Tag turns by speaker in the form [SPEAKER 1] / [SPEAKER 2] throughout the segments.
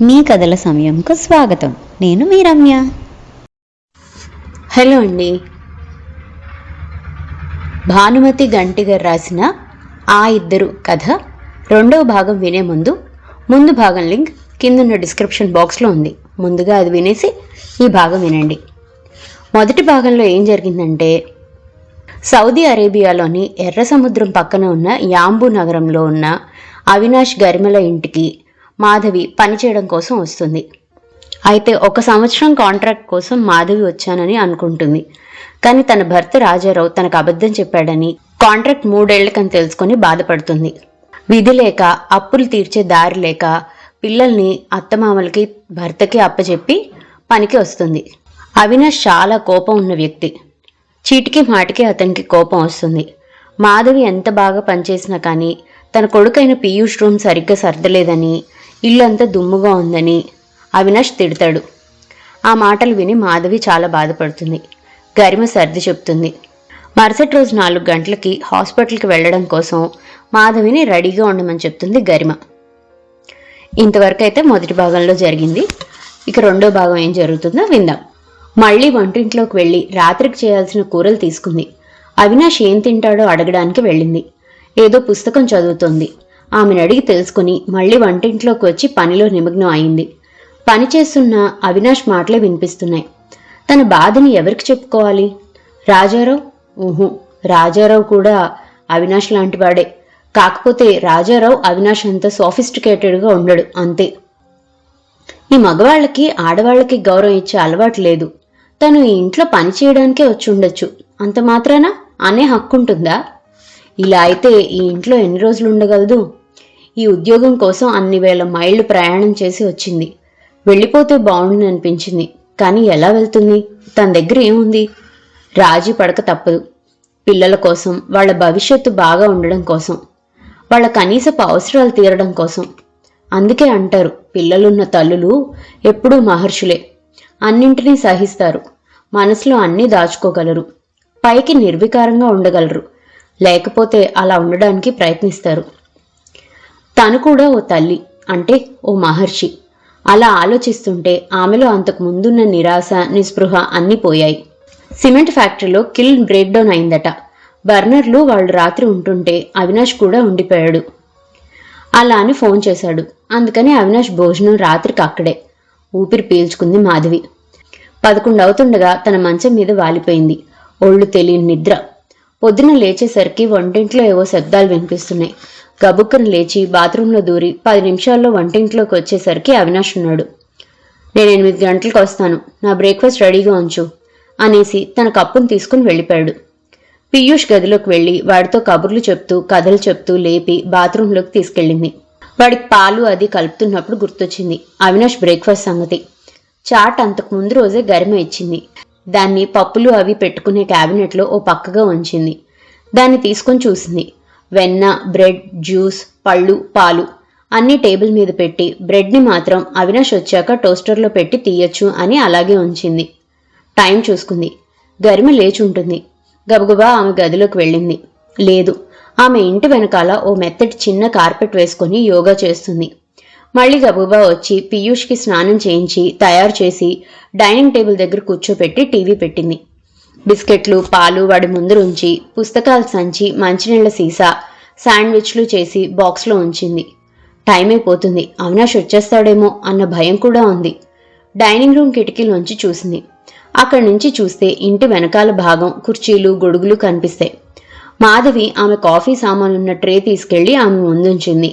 [SPEAKER 1] మీ కథల సమయంకు స్వాగతం. నేను మీ రమ్య.
[SPEAKER 2] హలో అండి. భానుమతి గంటి గారు రాసిన ఆ ఇద్దరు కథ రెండవ భాగం వినే ముందు భాగం లింక్ కిందున్న డిస్క్రిప్షన్ బాక్స్లో ఉంది. ముందుగా అది వినేసి ఈ భాగం వినండి. మొదటి భాగంలో ఏం జరిగిందంటే, సౌదీ అరేబియాలోని ఎర్ర సముద్రం పక్కన ఉన్న యాంబూ నగరంలో ఉన్న అవినాష్ గరిమల ఇంటికి మాధవి పనిచేయడం కోసం వస్తుంది. అయితే 1 సంవత్సరం కాంట్రాక్ట్ కోసం మాధవి వచ్చానని అనుకుంటుంది. కానీ తన భర్త రాజారావు తనకు అబద్ధం చెప్పాడని, కాంట్రాక్ట్ 3 ఏళ్లకని తెలుసుకొని బాధపడుతుంది. విధి లేక, అప్పులు తీర్చే దారి లేక పిల్లల్ని అత్తమామలకి భర్తకి అప్పచెప్పి పనికి వస్తుంది. అవినాష్ చాలా కోపం ఉన్న వ్యక్తి. చీటికి మాటికి అతనికి కోపం వస్తుంది. మాధవి ఎంత బాగా పనిచేసినా కానీ తన కొడుకైన పీయూష్ రూమ్ సరిగ్గా సర్దలేదని, ఇల్లంతా దుమ్ముగా ఉందని అవినాష్ తిడతాడు. ఆ మాటలు విని మాధవి చాలా బాధపడుతుంది. గరిమ సర్ది చెప్తుంది. మరుసటి రోజు 4 గంటలకి హాస్పిటల్కి వెళ్ళడం కోసం మాధవిని రెడీగా ఉండమని చెప్తుంది గరిమ. ఇంతవరకు అయితే మొదటి భాగంలో జరిగింది. ఇక రెండో భాగం ఏం జరుగుతుందో విందాం. మళ్ళీ వంటింట్లోకి వెళ్ళి రాత్రికి చేయాల్సిన కూరలు తీసుకుంది. అవినాష్ ఏం తింటాడో అడగడానికి వెళ్ళింది. ఏదో పుస్తకం చదువుతోంది. ఆమెను అడిగి తెలుసుకుని మళ్ళీ వంటింట్లోకి వచ్చి పనిలో నిమగ్నం అయింది. పని చేస్తున్న అవినాష్ మాటలే వినిపిస్తున్నాయి. తన బాధని ఎవరికి చెప్పుకోవాలి? రాజారావు? రాజారావు కూడా అవినాష్ లాంటి వాడే. కాకపోతే రాజారావు అవినాష్ అంత సోఫిస్టికేటెడ్గా ఉండడు, అంతే. ఈ మగవాళ్ళకి ఆడవాళ్ళకి గౌరవం ఇచ్చే అలవాటు లేదు. తను ఈ ఇంట్లో పని చేయడానికే వచ్చి ఉండొచ్చు, అంత మాత్రాన అనే హక్కుంటుందా? ఇలా అయితే ఈ ఇంట్లో ఎన్ని రోజులు ఉండగలదు? ఈ ఉద్యోగం కోసం అన్ని వేల మైళ్ళు ప్రయాణం చేసి వచ్చింది. వెళ్ళిపోతే బాగుండు అనిపించింది. కానీ ఎలా వెళ్తుంది? తన దగ్గర ఏముంది? రాజీ పడక తప్పదు. పిల్లల కోసం, వాళ్ళ భవిష్యత్తు బాగా ఉండడం కోసం, వాళ్ళ కనీసపు అవసరాలు తీరడం కోసం. అందుకే అంటారు, పిల్లలున్న తల్లులు ఎప్పుడూ మహర్షులే. అన్నింటినీ సహిస్తారు, మనసులో అన్నీ దాచుకోగలరు, పైకి నిర్వికారంగా ఉండగలరు. లేకపోతే అలా ఉండడానికి ప్రయత్నిస్తారు. తను కూడా ఓ తల్లి, అంటే ఓ మహర్షి. అలా ఆలోచిస్తుంటే ఆమెలో అంతకు ముందున్న నిరాశ, నిస్పృహ అన్నీ పోయాయి. సిమెంట్ ఫ్యాక్టరీలో కిల్ బ్రేక్ డౌన్ అయిందట. బర్నర్లు వాళ్ళు రాత్రి ఉంటుంటే అవినాష్ కూడా ఉండిపోయాడు. అలా అని ఫోన్ చేశాడు. అందుకని అవినాష్ భోజనం రాత్రికి అక్కడే. ఊపిరి పీల్చుకుంది మాధవి. 11 అవుతుండగా తన మంచం మీద వాలిపోయింది. ఒళ్ళు తెలియని నిద్ర. పొద్దున లేచేసరికి వంటింట్లో ఏవో శబ్దాలు వినిపిస్తున్నాయి. గబుక్కను లేచి బాత్రూంలో దూరి 10 నిమిషాల్లో వంటింట్లోకి వచ్చేసరికి అవినాష్ ఉన్నాడు. నేను 8 గంటలకు వస్తాను, నా బ్రేక్ఫాస్ట్ రెడీగా ఉంచు అనేసి తన కప్పును తీసుకుని వెళ్ళిపోయాడు. పీయూష్ గదిలోకి వెళ్ళి వాడితో కబుర్లు చెప్తూ, కథలు చెప్తూ లేపి బాత్రూంలోకి తీసుకెళ్ళింది. వాడికి పాలు అది కలుపుతున్నప్పుడు గుర్తొచ్చింది అవినాష్ బ్రేక్ఫాస్ట్ సంగతి. చాట్ అంతకు ముందు రోజే గరిమ ఇచ్చింది. దాన్ని పప్పులు అవి పెట్టుకునే క్యాబినెట్లో ఓ పక్కగా ఉంచింది. దాన్ని తీసుకొని చూసింది. వెన్న, బ్రెడ్, జ్యూస్, పళ్ళు, పాలు అన్నీ టేబుల్ మీద పెట్టి బ్రెడ్ని మాత్రం అవినాష్ వచ్చాక టోస్టర్లో పెట్టి తీయచ్చు అని అలాగే ఉంచింది. టైం చూసుకుంది. గరిమ లేచి ఉంటుంది. గబగబా ఆమె గదిలోకి వెళ్ళింది. లేదు, ఆమె ఇంటి వెనకాల ఓ మెత్తటి చిన్న కార్పెట్ వేసుకుని యోగా చేస్తుంది. మళ్ళీ గబగబా వచ్చి పీయూష్కి స్నానం చేయించి తయారు చేసి డైనింగ్ టేబుల్ దగ్గర కూర్చోపెట్టి టీవీ పెట్టింది. బిస్కెట్లు, పాలు వాడి ముందు ఉంచి, పుస్తకాల సంచి, మంచినీళ్ల సీసా, శాండ్విచ్లు చేసి బాక్స్లో ఉంచింది. టైం అయిపోతుంది, అవినాష్ వచ్చేస్తాడేమో అన్న భయం కూడా ఉంది. డైనింగ్ రూమ్ కిటికీలోంచి చూసింది. అక్కడి నుంచి చూస్తే ఇంటి వెనకాల భాగం కుర్చీలు, గొడుగులు కనిపిస్తాయి. మాధవి ఆమె కాఫీ సామానున్న ట్రే తీసుకెళ్లి ఆమె ముందుంచింది.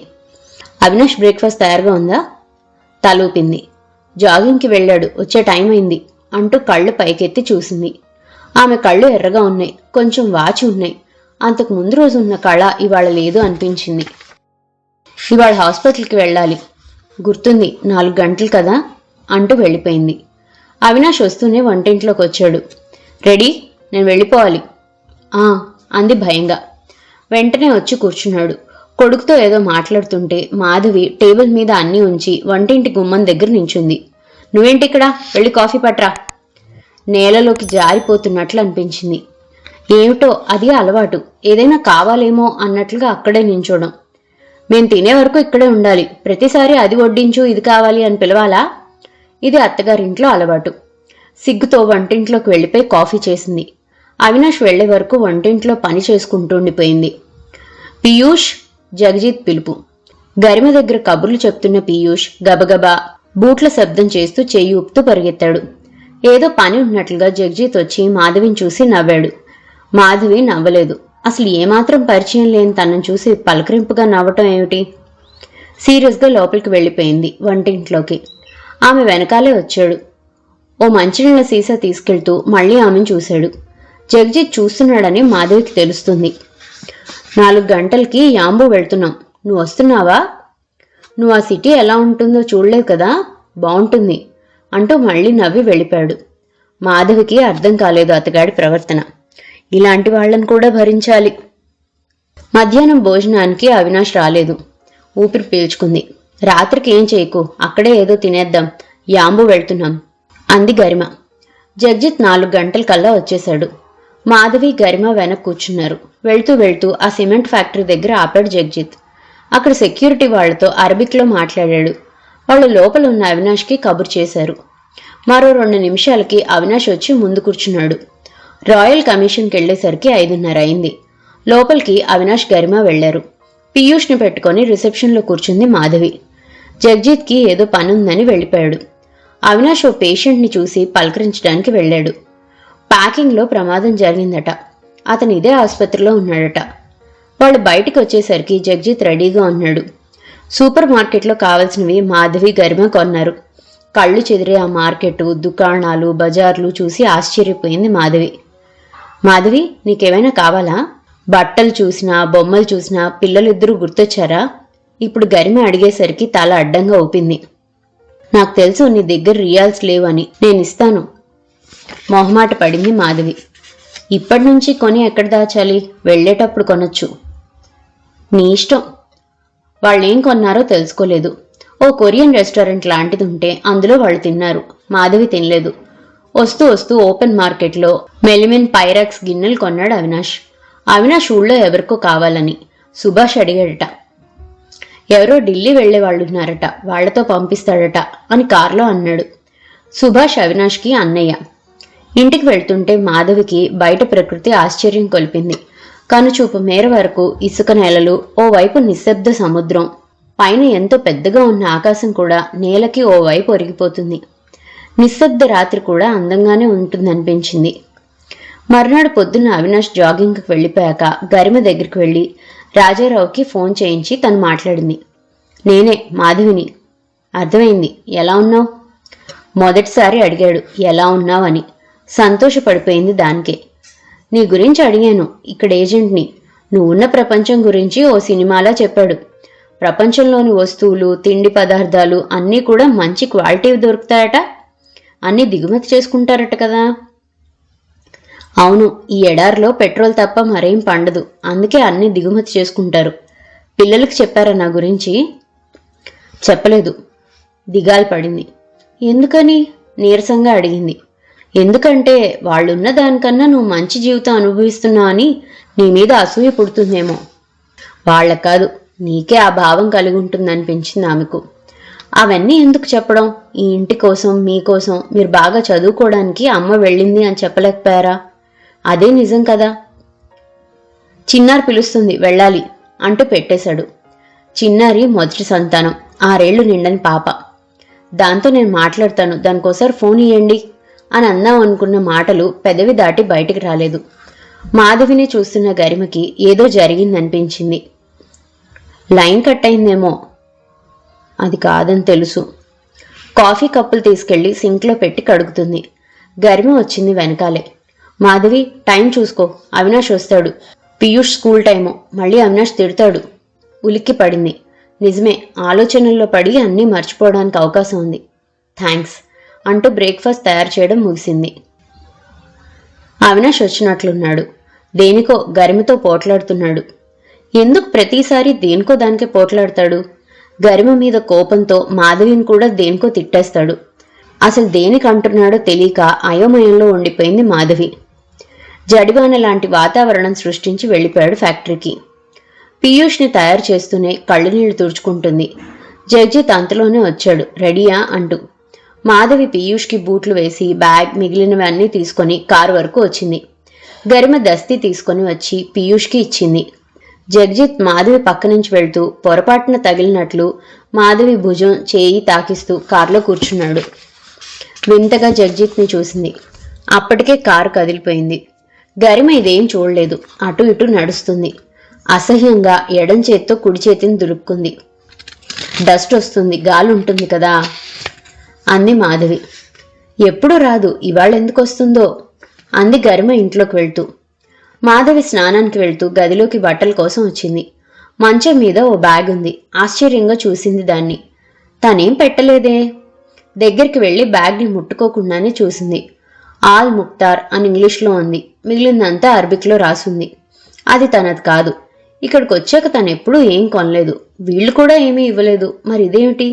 [SPEAKER 2] అవినాష్ బ్రేక్ఫాస్ట్ తయారుగా ఉందా? తలూపింది. జాగింగ్కి వెళ్ళాడు, వచ్చే టైం అయింది అంటూ కళ్ళు పైకెత్తి చూసింది. ఆమె కళ్ళు ఎర్రగా ఉన్నాయి, కొంచెం వాచి ఉన్నాయి. అంతకు ముందు రోజు ఉన్న కళ ఇవాళ లేదు అనిపించింది. ఇవాళ హాస్పిటల్కి వెళ్ళాలి, గుర్తుంది, 4 గంటలు కదా అంటూ వెళ్ళిపోయింది. అవినాష్ వస్తూనే వంటింట్లోకి వచ్చాడు. రెడీ, నేను వెళ్ళిపోవాలి అంది భయంగా. వెంటనే వచ్చి కూర్చున్నాడు. కొడుకుతో ఏదో మాట్లాడుతుంటే మాధవి టేబుల్ మీద అన్నీ ఉంచి వంటింటి గుమ్మం దగ్గర నించుంది. నువ్వేంటిక్కడ, వెళ్ళి కాఫీ పట్రా. నేలలోకి జారిపోతున్నట్లు అనిపించింది. ఏమిటో అది అలవాటు, ఏదైనా కావాలేమో అన్నట్లుగా అక్కడే నించోడం. మేం తినే వరకు ఇక్కడే ఉండాలి. ప్రతిసారి అది వడ్డించు, ఇది కావాలి అని పిలవాలా? ఇది అత్తగారింట్లో అలవాటు. సిగ్గుతో వంటింట్లోకి వెళ్ళిపోయి కాఫీ చేసింది. అవినాష్ వెళ్లే వరకు వంటింట్లో పని చేసుకుంటూ ఉండిపోయింది. పీయూష్, జగజిత్ పిలుపు. గరిమ దగ్గర కబుర్లు చెప్తున్న పీయూష్ గబగబా బూట్ల శబ్దం చేస్తూ చెయ్యి ఊపుతూ పరిగెత్తాడు. ఏదో పని ఉన్నట్లుగా జగజిత్ వచ్చి మాధవిని చూసి నవ్వాడు. మాధవి నవ్వలేదు. అసలు ఏమాత్రం పరిచయం లేని తనను చూసి పలకరింపుగా నవ్వటం ఏమిటి? సీరియస్గా లోపలికి వెళ్ళిపోయింది వంటింట్లోకి. ఆమె వెనకాలే వచ్చాడు. ఓ మంచినీళ్ల సీసా తీసుకెళ్తూ మళ్లీ ఆమెను చూశాడు. జగజిత్ చూస్తున్నాడని మాధవికి తెలుస్తుంది. 4 గంటలకి యాంబు వెళ్తున్నాం. నువ్వు వస్తున్నావా? నువ్వు ఆ సిటీ ఎలా ఉంటుందో చూడలేవు కదా, బాగుంటుంది అంటూ మళ్లీ నవ్వి వెళ్ళిపోయాడు. మాధవికి అర్థం కాలేదు అతగాడి ప్రవర్తన. ఇలాంటి వాళ్లను కూడా భరించాలి. మధ్యాహ్నం భోజనానికి అవినాష్ రాలేదు. ఊపిరి పీల్చుకుంది. రాత్రికి ఏం చేయకు, అక్కడే ఏదో తినేద్దాం, యాంబు వెళ్తున్నాం అంది గరిమ. జగజిత్ 4 గంటల కల్లా వచ్చేశాడు. మాధవి, గరిమ వెనక్కి కూర్చున్నారు. వెళ్తూ వెళ్తూ ఆ సిమెంట్ ఫ్యాక్టరీ దగ్గర ఆపాడు జగజిత్. అక్కడ సెక్యూరిటీ వాళ్లతో అరబిక్లో మాట్లాడాడు. వాళ్ళు లోపల ఉన్న అవినాష్కి కబురు చేశారు. మరో 2 నిమిషాలకి అవినాష్ వచ్చి ముందు కూర్చున్నాడు. రాయల్ కమిషన్కి వెళ్లేసరికి 5:30 అయింది. లోపలికి అవినాష్, గరిమ వెళ్లారు. పీయూష్ని పెట్టుకుని రిసెప్షన్లో కూర్చుంది మాధవి. జగజిత్కి ఏదో పనుందని వెళ్ళిపోయాడు. అవినాష్ ఓ పేషెంట్ని చూసి పలకరించడానికి వెళ్లాడు. ప్యాకింగ్లో ప్రమాదం జరిగిందట. అతను ఇదే ఆసుపత్రిలో ఉన్నాడట. వాళ్ళు బయటికి వచ్చేసరికి జగజిత్ రెడీగా ఉన్నాడు. సూపర్ మార్కెట్లో కావలసినవి మాధవి, గరిమ కొన్నారు. కళ్ళు చెదిరే ఆ మార్కెట్, దుకాణాలు, బజార్లు చూసి ఆశ్చర్యపోయింది మాధవి. మాధవి, నీకేమైనా కావాలా? బట్టలు చూసినా, బొమ్మలు చూసినా పిల్లలిద్దరూ గుర్తొచ్చారా? ఇప్పుడు గరిమ అడిగేసరికి తల అడ్డంగా ఊపింది. నాకు తెలుసు నీ దగ్గర రియాల్స్ లేవని, నేనిస్తాను మొహమాట పడింది మాధవి. ఇప్పటి నుంచి కొని ఎక్కడ దాచాలి? వెళ్లేటప్పుడు కొనొచ్చు. నీ ఇష్టం. వాళ్ళేం కొన్నారో తెలుసుకోలేదు. ఓ కొరియన్ రెస్టారెంట్ లాంటిది ఉంటే అందులో వాళ్ళు తిన్నారు. మాధవి తినలేదు. వస్తూ వస్తూ ఓపెన్ మార్కెట్లో మెలిమిన్ పైరాక్స్ గిన్నెలు కొన్నాడు అవినాష్. అవినాష్ ఊళ్ళో ఎవరికో కావాలని సుభాష్ అడిగాడట. ఎవరో ఢిల్లీ వెళ్లే వాళ్ళున్నారట, వాళ్లతో పంపిస్తాడట అని కారులో అన్నాడు. సుభాష్ అవినాష్కి అన్నయ్య. ఇంటికి వెళ్తుంటే మాధవికి బయట ప్రకృతి ఆశ్చర్యం కొలిపింది. కనుచూపు మేర వరకు ఇసుక నేలలు, ఓవైపు నిశ్శబ్ద సముద్రం, పైన ఎంతో పెద్దగా ఉన్న ఆకాశం కూడా నేలకి ఓవైపు ఒరిగిపోతుంది. నిశ్శబ్ద రాత్రి కూడా అందంగానే ఉంటుందనిపించింది. మర్నాడు పొద్దున్న అవినాష్ జాగింగ్కి వెళ్ళిపోయాక గరిమ దగ్గరికి వెళ్ళి రాజారావుకి ఫోన్ చేయించి తను మాట్లాడింది. నేనే మాధవిని. అర్థమైంది. ఎలా ఉన్నావు? మొదటిసారి అడిగాడు ఎలా ఉన్నావు అని. సంతోషపడిపోయింది దానికే. నీ గురించి అడిగాను, ఇక్కడ ఏజెంట్ని. నువ్వున్న ప్రపంచం గురించి ఓ సినిమాలా చెప్పాడు. ప్రపంచంలోని వస్తువులు, తిండి పదార్థాలు అన్నీ కూడా మంచి క్వాలిటీవి దొరుకుతాయట. అన్నీ దిగుమతి చేసుకుంటారట కదా? అవును, ఈ ఎడారిలో పెట్రోల్ తప్ప మరేం పండదు, అందుకే అన్నీ దిగుమతి చేసుకుంటారు. పిల్లలకి చెప్పారా నా గురించి? చెప్పలేదు. దిగాలు పడింది. ఎందుకని? నీరసంగా అడిగింది. ఎందుకంటే వాళ్ళున్న దానికన్నా నువ్వు మంచి జీవితం అనుభవిస్తున్నావు అని నీ మీద అసూయ పుడుతుందేమో. వాళ్ళకు కాదు, నీకే ఆ భావం కలిగి ఉంటుందనిపించింది ఆమెకు. అవన్నీ ఎందుకు చెప్పడం? ఈ ఇంటి కోసం, మీకోసం మీరు బాగా చదువుకోవడానికి అమ్మ వెళ్ళింది అని చెప్పలేకపోయారా? అదే నిజం కదా. చిన్నారి పిలుస్తుంది, వెళ్ళాలి అంటూ పెట్టేశాడు. చిన్నారి మొదటి సంతానం, 6 ఏళ్లు నిండని పాప. దాంతో నేను మాట్లాడతాను, దానికోసారి ఫోన్ ఇయ్యండి అని అందాం అనుకున్న మాటలు పెదవి దాటి బయటికి రాలేదు. మాధవిని చూస్తున్న గరిమకి ఏదో జరిగిందనిపించింది. Line cut అయిందేమో. అది కాదని తెలుసు. కాఫీ కప్పులు తీసుకెళ్లి సింక్లో పెట్టి కడుగుతుంది. గరిమ వచ్చింది వెనకాలే. మాధవి, టైం చూసుకో, అవినాష్ వస్తాడు. పీయూష్ స్కూల్ టైము, మళ్ళీ అవినాష్ తిడతాడు. ఉలిక్కి పడింది. నిజమే, ఆలోచనల్లో పడి అన్నీ మర్చిపోవడానికి అవకాశం ఉంది. థ్యాంక్స్ అంటూ బ్రేక్ఫాస్ట్ తయారు చేయడం ముగిసింది. అవినాష్ వచ్చినట్లున్నాడు. దేనికో గరిమతో పోట్లాడుతున్నాడు. ఎందుకు ప్రతిసారి దేనికో దానికే పోట్లాడతాడు? గరిమ మీద కోపంతో మాధవిని కూడా దేనికో తిట్టేస్తాడు. అసలు దేనికి అంటున్నాడో తెలియక అయోమయంలో ఉండిపోయింది మాధవి. జడివాన లాంటి వాతావరణం సృష్టించి వెళ్ళిపోయాడు ఫ్యాక్టరీకి. పీయూష్ని తయారు చేస్తూనే కళ్ళు నీళ్లు తుడుచుకుంటుంది. జగ్జిత్ అంతలోనే వచ్చాడు, రెడీయా అంటూ. మాధవి పీయూష్కి బూట్లు వేసి బ్యాగ్ మిగిలినవన్నీ తీసుకొని కారు వరకు వచ్చింది. గరిమ దస్తీ తీసుకొని వచ్చి పీయూష్కి ఇచ్చింది. జగ్జిత్ మాధవి పక్క నుంచి వెళ్తూ పొరపాటున తగిలినట్లు మాధవి భుజం చేయి తాకిస్తూ కారులో కూర్చున్నాడు. వింతగా జగ్జిత్ని చూసింది. అప్పటికే కారు కదిలిపోయింది. గరిమ ఇదేం చూడలేదు. అటు ఇటు నడుస్తుంది. అసహ్యంగా ఎడం చేత్తో కుడి చేతిని దులుపుకుంది. డస్ట్ వస్తుంది, గాలి ఉంటుంది కదా అంది మాధవి. ఎప్పుడు రాదు, ఇవాళ ఎందుకు వస్తుందో అంది గరిమ ఇంట్లోకి వెళ్తూ. మాధవి స్నానానికి వెళ్తూ గదిలోకి బట్టల కోసం వచ్చింది. మంచం మీద ఓ బ్యాగ్ ఉంది. ఆశ్చర్యంగా చూసింది దాన్ని. తనేం పెట్టలేదే. దగ్గరికి వెళ్లి బ్యాగ్ని ముట్టుకోకుండానే చూసింది. ఆల్ ముక్తార్ అని ఇంగ్లీష్లో ఉంది. మిగిలిందంతా అరబిక్లో రాసుంది. అది తనది కాదు. ఇక్కడికి వచ్చాక తనెప్పుడూ ఏం కొనలేదు. వీళ్ళు కూడా ఏమీ ఇవ్వలేదు. మరి ఇదేమిటి?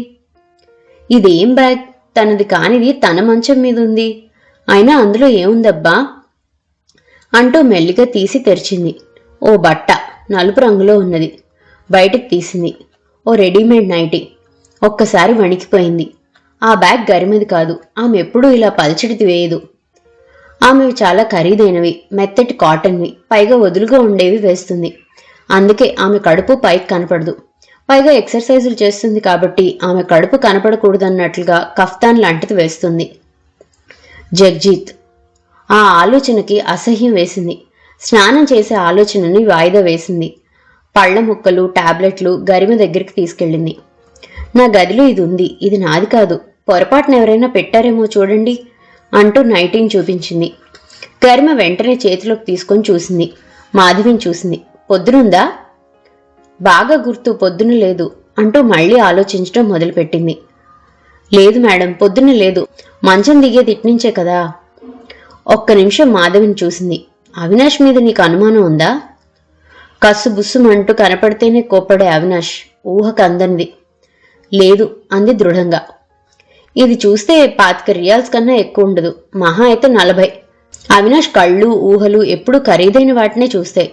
[SPEAKER 2] ఇదేం బ్యాగ్? తనది కానిది తన మంచం మీద ఉంది. అయినా అందులో ఏముందబ్బా అంటూ మెల్లిగా తీసి తెరిచింది. ఓ బట్ట నలుపు రంగులో ఉన్నది. బయటకు తీసింది. ఓ రెడీమేడ్ నైటీ. ఒక్కసారి వణికిపోయింది. ఆ బ్యాగ్ గరిమది కాదు. ఆమె ఎప్పుడూ ఇలా పల్చడిది వేయదు. ఆమెవి చాలా ఖరీదైనవి, మెత్తటి కాటన్వి, పైగా వదులుగా ఉండేవి వేస్తుంది. అందుకే ఆమె కడుపు పైకి కనపడదు. పైగా ఎక్సర్సైజులు చేస్తుంది కాబట్టి ఆమె కడుపు కనపడకూడదన్నట్లుగా కఫ్తాన్ లాంటిది వేస్తుంది. జగ్జిత్ ఆ ఆలోచనకి అసహ్యం వేసింది. స్నానం చేసే ఆలోచనని వాయిదా వేసింది. పళ్ల ముక్కలు, టాబ్లెట్లు గరిమ దగ్గరికి తీసుకెళ్ళింది. నా గదిలో ఇది ఉంది. ఇది నాది కాదు. పొరపాటున ఎవరైనా పెట్టారేమో చూడండి అంటూ నైటీని చూపించింది. గరిమ వెంటనే చేతిలోకి తీసుకొని చూసింది. మాధవిని చూసింది. పొద్దునుందా? బాగా గుర్తు, పొద్దున లేదు అంటూ మళ్లీ ఆలోచించడం మొదలుపెట్టింది. లేదు మేడం, పొద్దున్న లేదు. మంచం దిగేది ఇట్నుంచే కదా. ఒక్క నిమిషం మాధవిని చూసింది. అవినాష్ మీద నీకు అనుమానం ఉందా? కస్సు బుస్సుమంటూ కనపడితేనే కోప్పడే అవినాష్ ఊహకు అందంది. లేదు అంది దృఢంగా. ఇది చూస్తే 25 రియాల్స్ కన్నా ఎక్కువ ఉండదు. మహా అయితే 40. అవినాష్ కళ్ళు, ఊహలు ఎప్పుడూ ఖరీదైన వాటినే చూస్తాయి.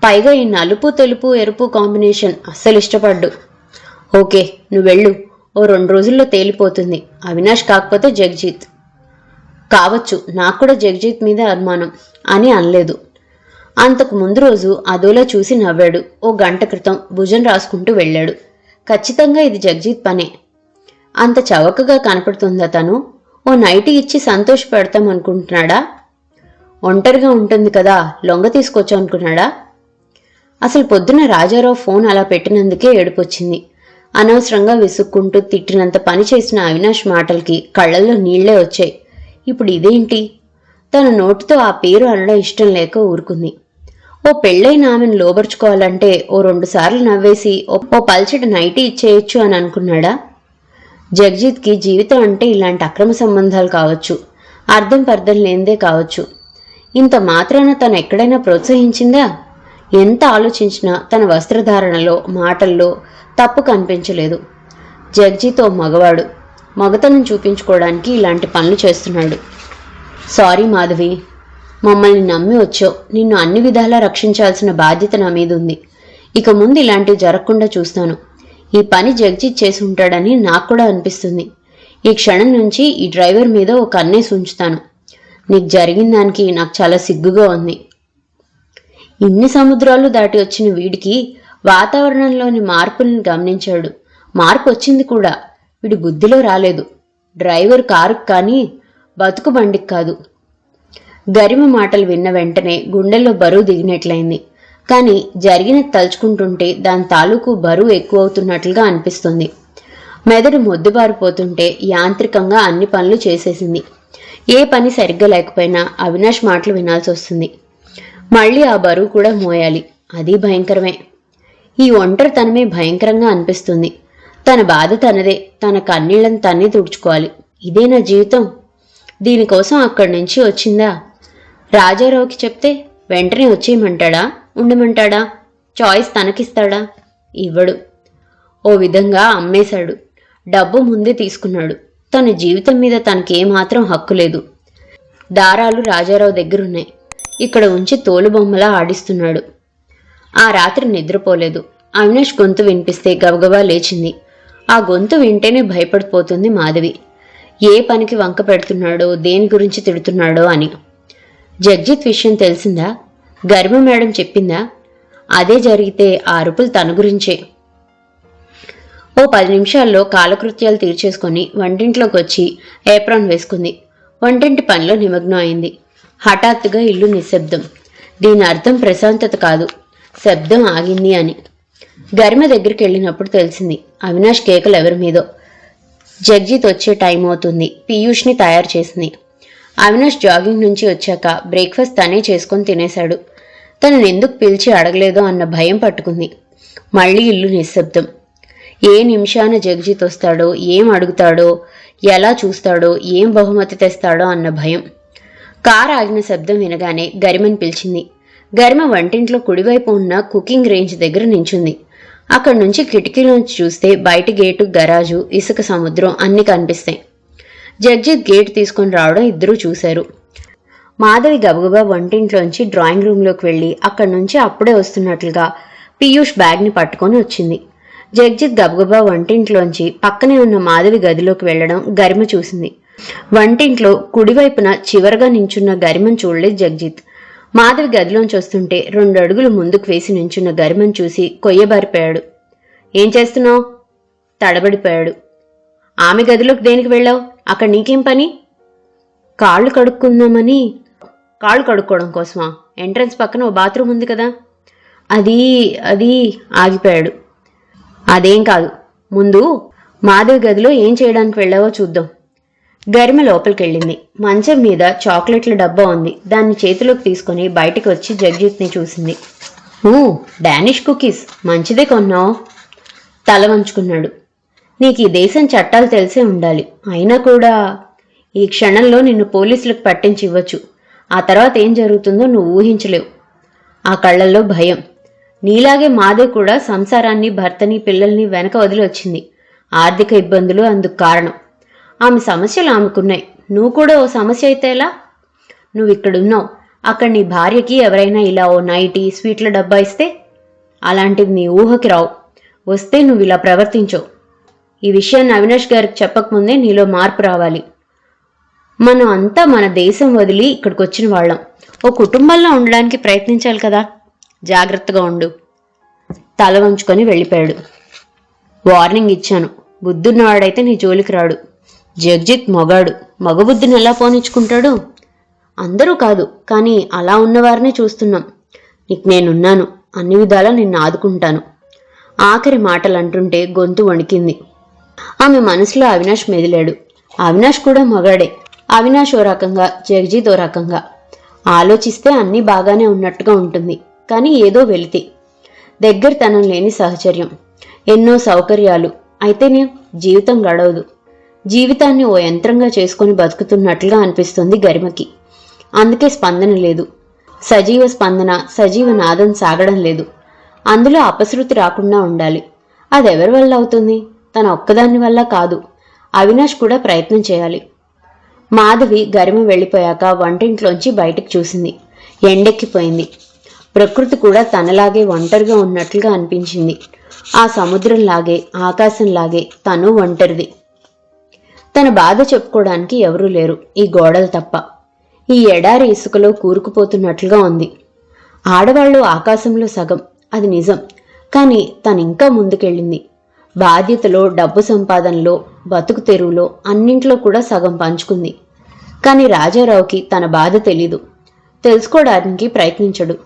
[SPEAKER 2] పైగా ఈ నలుపు, తెలుపు, ఎరుపు కాంబినేషన్ అస్సలు ఇష్టపడ్డు. ఓకే, నువ్వెళ్ళు. ఓ 2 రోజుల్లో తేలిపోతుంది. అవినాష్ కాకపోతే జగ్జిత్ కావచ్చు. నాకు కూడా జగ్జిత్ మీద అనుమానం అని అనలేదు. అంతకు ముందు రోజు అదోలా చూసి నవ్వాడు. ఓ గంట క్రితం భుజం రాసుకుంటూ వెళ్ళాడు. ఖచ్చితంగా ఇది జగ్జిత్ పనే. అంత చవకగా కనపడుతుందా తను? ఓ నైటీ ఇచ్చి సంతోష పెడతామనుకుంటున్నాడా? ఒంటరిగా ఉంటుంది కదా, లొంగ తీసుకొచ్చామనుకున్నాడా? అసలు పొద్దున రాజారావు ఫోన్ అలా పెట్టినందుకే ఏడుపొచ్చింది. అనవసరంగా విసుక్కుంటూ తిట్టినంత పని చేసిన అవినాష్ మాటలకి కళ్లల్లో నీళ్లే వచ్చాయి. ఇప్పుడు ఇదేంటి? తన నోటితో ఆ పేరు అనడం ఇష్టం లేక ఊరుకుంది. ఓ పెళ్ళైన ఆమెను లోబర్చుకోవాలంటే ఓ 2 సార్లు నవ్వేసి ఓ పల్చటి నైటీ ఇచ్చేయచ్చు అని అనుకున్నాడా? జగ్జిత్కి జీవితం అంటే ఇలాంటి అక్రమ సంబంధాలు కావచ్చు, అర్థం పర్థం లేనిదే కావచ్చు. ఇంత మాత్రాన తను ఎక్కడైనా ప్రోత్సహించిందా? ఎంత ఆలోచించినా తన వస్త్రధారణలో, మాటల్లో తప్పు కనిపించలేదు. జగ్జిత్ ఓ మగవాడు. మగతనం చూపించుకోవడానికి ఇలాంటి పనులు చేస్తున్నాడు. సారీ మాధవి, మమ్మల్ని నమ్మి వచ్చావు. నిన్ను అన్ని విధాలా రక్షించాల్సిన బాధ్యత నా మీద ఉంది. ఇక ముందు ఇలాంటివి జరగకుండా చూస్తాను. ఈ పని జగ్జిత్ చేసి ఉంటాడని నాకు కూడా అనిపిస్తుంది. ఈ క్షణం నుంచి ఈ డ్రైవర్ మీద ఒక కన్నేసి ఉంచుతాను. నీకు జరిగిన దానికి నాకు చాలా సిగ్గుగా ఉంది. ఇన్ని సముద్రాలు దాటి వచ్చిన వీడికి వాతావరణంలోని మార్పుల్ని గమనించాడు. మార్పు వచ్చింది కూడా. వీడి బుద్ధిలో రాలేదు. డ్రైవర్ కారుకు కానీ బతుకు బండికి కాదు. గరిమ మాటలు విన్న వెంటనే గుండెల్లో బరువు దిగినట్లయింది. కానీ జరిగినది తలుచుకుంటుంటే దాని తాలూకు బరువు ఎక్కువవుతున్నట్లుగా అనిపిస్తుంది. మెదడు మొద్దుబారిపోతుంటే యాంత్రికంగా అన్ని పనులు చేసేసింది. ఏ పని సరిగ్గా లేకపోయినా అవినాష్ మాటలు వినాల్సి వస్తుంది. మళ్ళీ ఆ బరువు కూడా మోయాలి. అది భయంకరమే. ఈ ఒంటరితనమే భయంకరంగా అనిపిస్తుంది. తన బాధ తనదే. తన కన్నీళ్లను తన్నే తుడుచుకోవాలి. ఇదే నా జీవితం. దీనికోసం అక్కడి నుంచి వచ్చిందా? రాజారావుకి చెప్తే వెంటనే వచ్చేయమంటాడా, ఉండమంటాడా, చాయిస్ తనకిస్తాడా? ఇవ్వడు. ఓ విధంగా అమ్మేశాడు. డబ్బు ముందే తీసుకున్నాడు. తన జీవితం మీద తనకేమాత్రం హక్కు లేదు. దారాలు రాజారావు దగ్గరున్నాయి. ఇక్కడ ఉంచి తోలుబొమ్మలా ఆడిస్తున్నాడు. ఆ రాత్రి నిద్రపోలేదు. అవినాష్ గొంతు వినిపిస్తే గబగబా లేచింది. ఆ గొంతు వింటేనే భయపడిపోతుంది మాధవి. ఏ పనికి వంక పెడుతున్నాడో, దేని గురించి తిడుతున్నాడో అని. జగ్జిత్ విషయం తెలిసిందా? గరిమ మేడం చెప్పిందా? అదే జరిగితే ఆ అరుపులు తన గురించే. ఓ 10 నిమిషాల్లో కాలకృత్యాలు తీర్చేసుకుని వంటింట్లోకి వచ్చి ఏప్రాన్ వేసుకుంది. వంటింటి పనిలో నిమగ్నం అయింది. హఠాత్తుగా ఇల్లు నిశ్శబ్దం. దీని అర్థం ప్రశాంతత కాదు, శబ్దం ఆగింది అని. గరిమ దగ్గరికి వెళ్ళినప్పుడు తెలిసింది అవినాష్ కేకలు ఎవరి మీదో. జగ్జిత్ వచ్చే టైం అవుతుంది. పీయూష్ని తయారు చేసింది. అవినాష్ జాగింగ్ నుంచి వచ్చాక బ్రేక్ఫాస్ట్ తనే చేసుకొని తినేశాడు. తనను ఎందుకు పిలిచి అడగలేదో అన్న భయం పట్టుకుంది. మళ్ళీ ఇల్లు నిశ్శబ్దం. ఏ నిమిషాన జగ్జిత్ వస్తాడో, ఏం అడుగుతాడో, ఎలా చూస్తాడో, ఏం బహుమతి తెస్తాడో అన్న భయం. కారు ఆగిన శబ్దం వినగానే గరిమని పిలిచింది. గరిమ వంటింట్లో కుడివైపు ఉన్న కుకింగ్ రేంజ్ దగ్గర నించుంది. అక్కడి నుంచి కిటికీలోంచి చూస్తే బయటి గేటు, గరాజు, ఇసుక సముద్రం అన్నీ కనిపిస్తాయి. జగ్జిత్ గేటు తీసుకొని రావడం ఇద్దరూ చూశారు. మాధవి గబగబా వంటింట్లోంచి డ్రాయింగ్ రూమ్లోకి వెళ్ళి అక్కడి నుంచి అప్పుడే వస్తున్నట్లుగా పీయూష్ బ్యాగ్ని పట్టుకొని వచ్చింది. జగ్జిత్ గబగబా వంటింట్లోంచి పక్కనే ఉన్న మాధవి గదిలోకి వెళ్లడం గరిమ చూసింది. వంటింట్లో కుడివైపున చివరగా నించున్న గరిమను చూడలేదు జగ్జిత్. మాధవి గదిలోంచి వస్తుంటే 2 అడుగులు ముందుకు వేసి నించున్న గరిమను చూసి కొయ్యబారిపోయాడు. ఏం చేస్తున్నావు? తడబడిపోయాడు. ఆమె గదిలోకి దేనికి వెళ్ళావు? అక్కడ నీకేం పని? కాళ్ళు కడుక్కుందామని. కాళ్ళు కడుక్కోవడం కోసమా? ఎంట్రన్స్ పక్కన ఓ బాత్రూమ్ ఉంది కదా. అది ఆగిపోయాడు. అదేం కాదు, ముందు మాధవి గదిలో ఏం చేయడానికి వెళ్ళావో చూద్దాం. గరిమ లోపలికెళ్ళింది. మంచం మీద చాక్లెట్ల డబ్బా ఉంది. దాన్ని చేతిలోకి తీసుకుని బయటికి వచ్చి జగ్జిత్ని చూసింది. డానిష్ కుకీస్, మంచిదే కొన్నావు. తల వంచుకున్నాడు. నీకు ఈ దేశం చట్టాలు తెలిసే ఉండాలి. అయినా కూడా ఈ క్షణంలో నిన్ను పోలీసులకు పట్టించి ఇవ్వచ్చు. ఆ తర్వాత ఏం జరుగుతుందో నువ్వు ఊహించలేవు. ఆ కళ్ళల్లో భయం. నీలాగే మాదే కూడా సంసారాన్ని, భర్తని, పిల్లల్ని వెనక వదిలి వచ్చింది. ఆర్థిక ఇబ్బందులు అందుకు కారణం. ఆమె సమస్యలు ఆమెకున్నాయి. నువ్వు కూడా ఓ సమస్య అయితే ఎలా? నువ్వు ఇక్కడున్నావు, అక్కడ నీ భార్యకి ఎవరైనా ఇలా ఓ నైటీ, స్వీట్ల డబ్బా ఇస్తే? అలాంటిది నీ ఊహకి రావు. వస్తే నువ్వు ఇలా ప్రవర్తించవు. ఈ విషయాన్ని అవినాష్ గారికి చెప్పకముందే నీలో మార్పు రావాలి. మనం అంతా మన దేశం వదిలి ఇక్కడికి వచ్చిన వాళ్ళం. ఓ కుటుంబంలో ఉండడానికి ప్రయత్నించాలి కదా. జాగ్రత్తగా ఉండు. తల వంచుకొని వెళ్ళిపోయాడు. వార్నింగ్ ఇచ్చాను. బుద్ధున్నవాడైతే నీ జోలికి రాడు. జగ్జిత్ మొగాడు, మగబుద్ధిని ఎలా పోనిచ్చుకుంటాడు? అందరూ కాదు, కానీ అలా ఉన్నవారినే చూస్తున్నాం. నీకు నేనున్నాను. అన్ని విధాలా నిన్ను ఆదుకుంటాను. ఆఖరి మాటలు అంటుంటే గొంతు వణికింది. ఆమె మనసులో అవినాష్ మెదిలాడు. అవినాష్ కూడా మగాడే. అవినాష్ ఓ రకంగా, జగ్జిత్ ఓ రకంగా. ఆలోచిస్తే అన్నీ బాగానే ఉన్నట్టుగా ఉంటుంది. కానీ ఏదో వెలితి, దగ్గరతనం లేని సహచర్యం, ఎన్నో సౌకర్యాలు. అయితేనే జీవితం గడవదు. జీవితాన్ని ఓ యంత్రంగా చేసుకుని బతుకుతున్నట్లుగా అనిపిస్తుంది గరిమకి. అందుకే స్పందన లేదు. సజీవ స్పందన, సజీవ నాదం సాగడం లేదు. అందులో అపశృతి రాకుండా ఉండాలి. అదెవరి వల్ల అవుతుంది? తన ఒక్కదాని వల్ల కాదు. అవినాష్ కూడా ప్రయత్నం చేయాలి. మాధవి గరిమ వెళ్ళిపోయాక వంటింట్లోంచి బయటికి చూసింది. ఎండెక్కిపోయింది. ప్రకృతి కూడా తనలాగే ఒంటరిగా ఉన్నట్లుగా అనిపించింది. ఆ సముద్రంలాగే, ఆకాశంలాగే తను ఒంటరిది. తన బాధ చెప్పుకోవడానికి ఎవరూ లేరు, ఈ గోడలు తప్ప. ఈ ఎడారి ఇసుకలో కూరుకుపోతున్నట్లుగా ఉంది. ఆడవాళ్లు ఆకాశంలో సగం, అది నిజం. కానీ తనింకా ముందుకెళ్ళింది. బాధ్యతలో, డబ్బు సంపాదనలో, బతుకు తెరువులో, అన్నింట్లో కూడా సగం పంచుకుంది. కానీ రాజారావుకి తన బాధ తెలీదు. తెలుసుకోవడానికి ప్రయత్నించడు.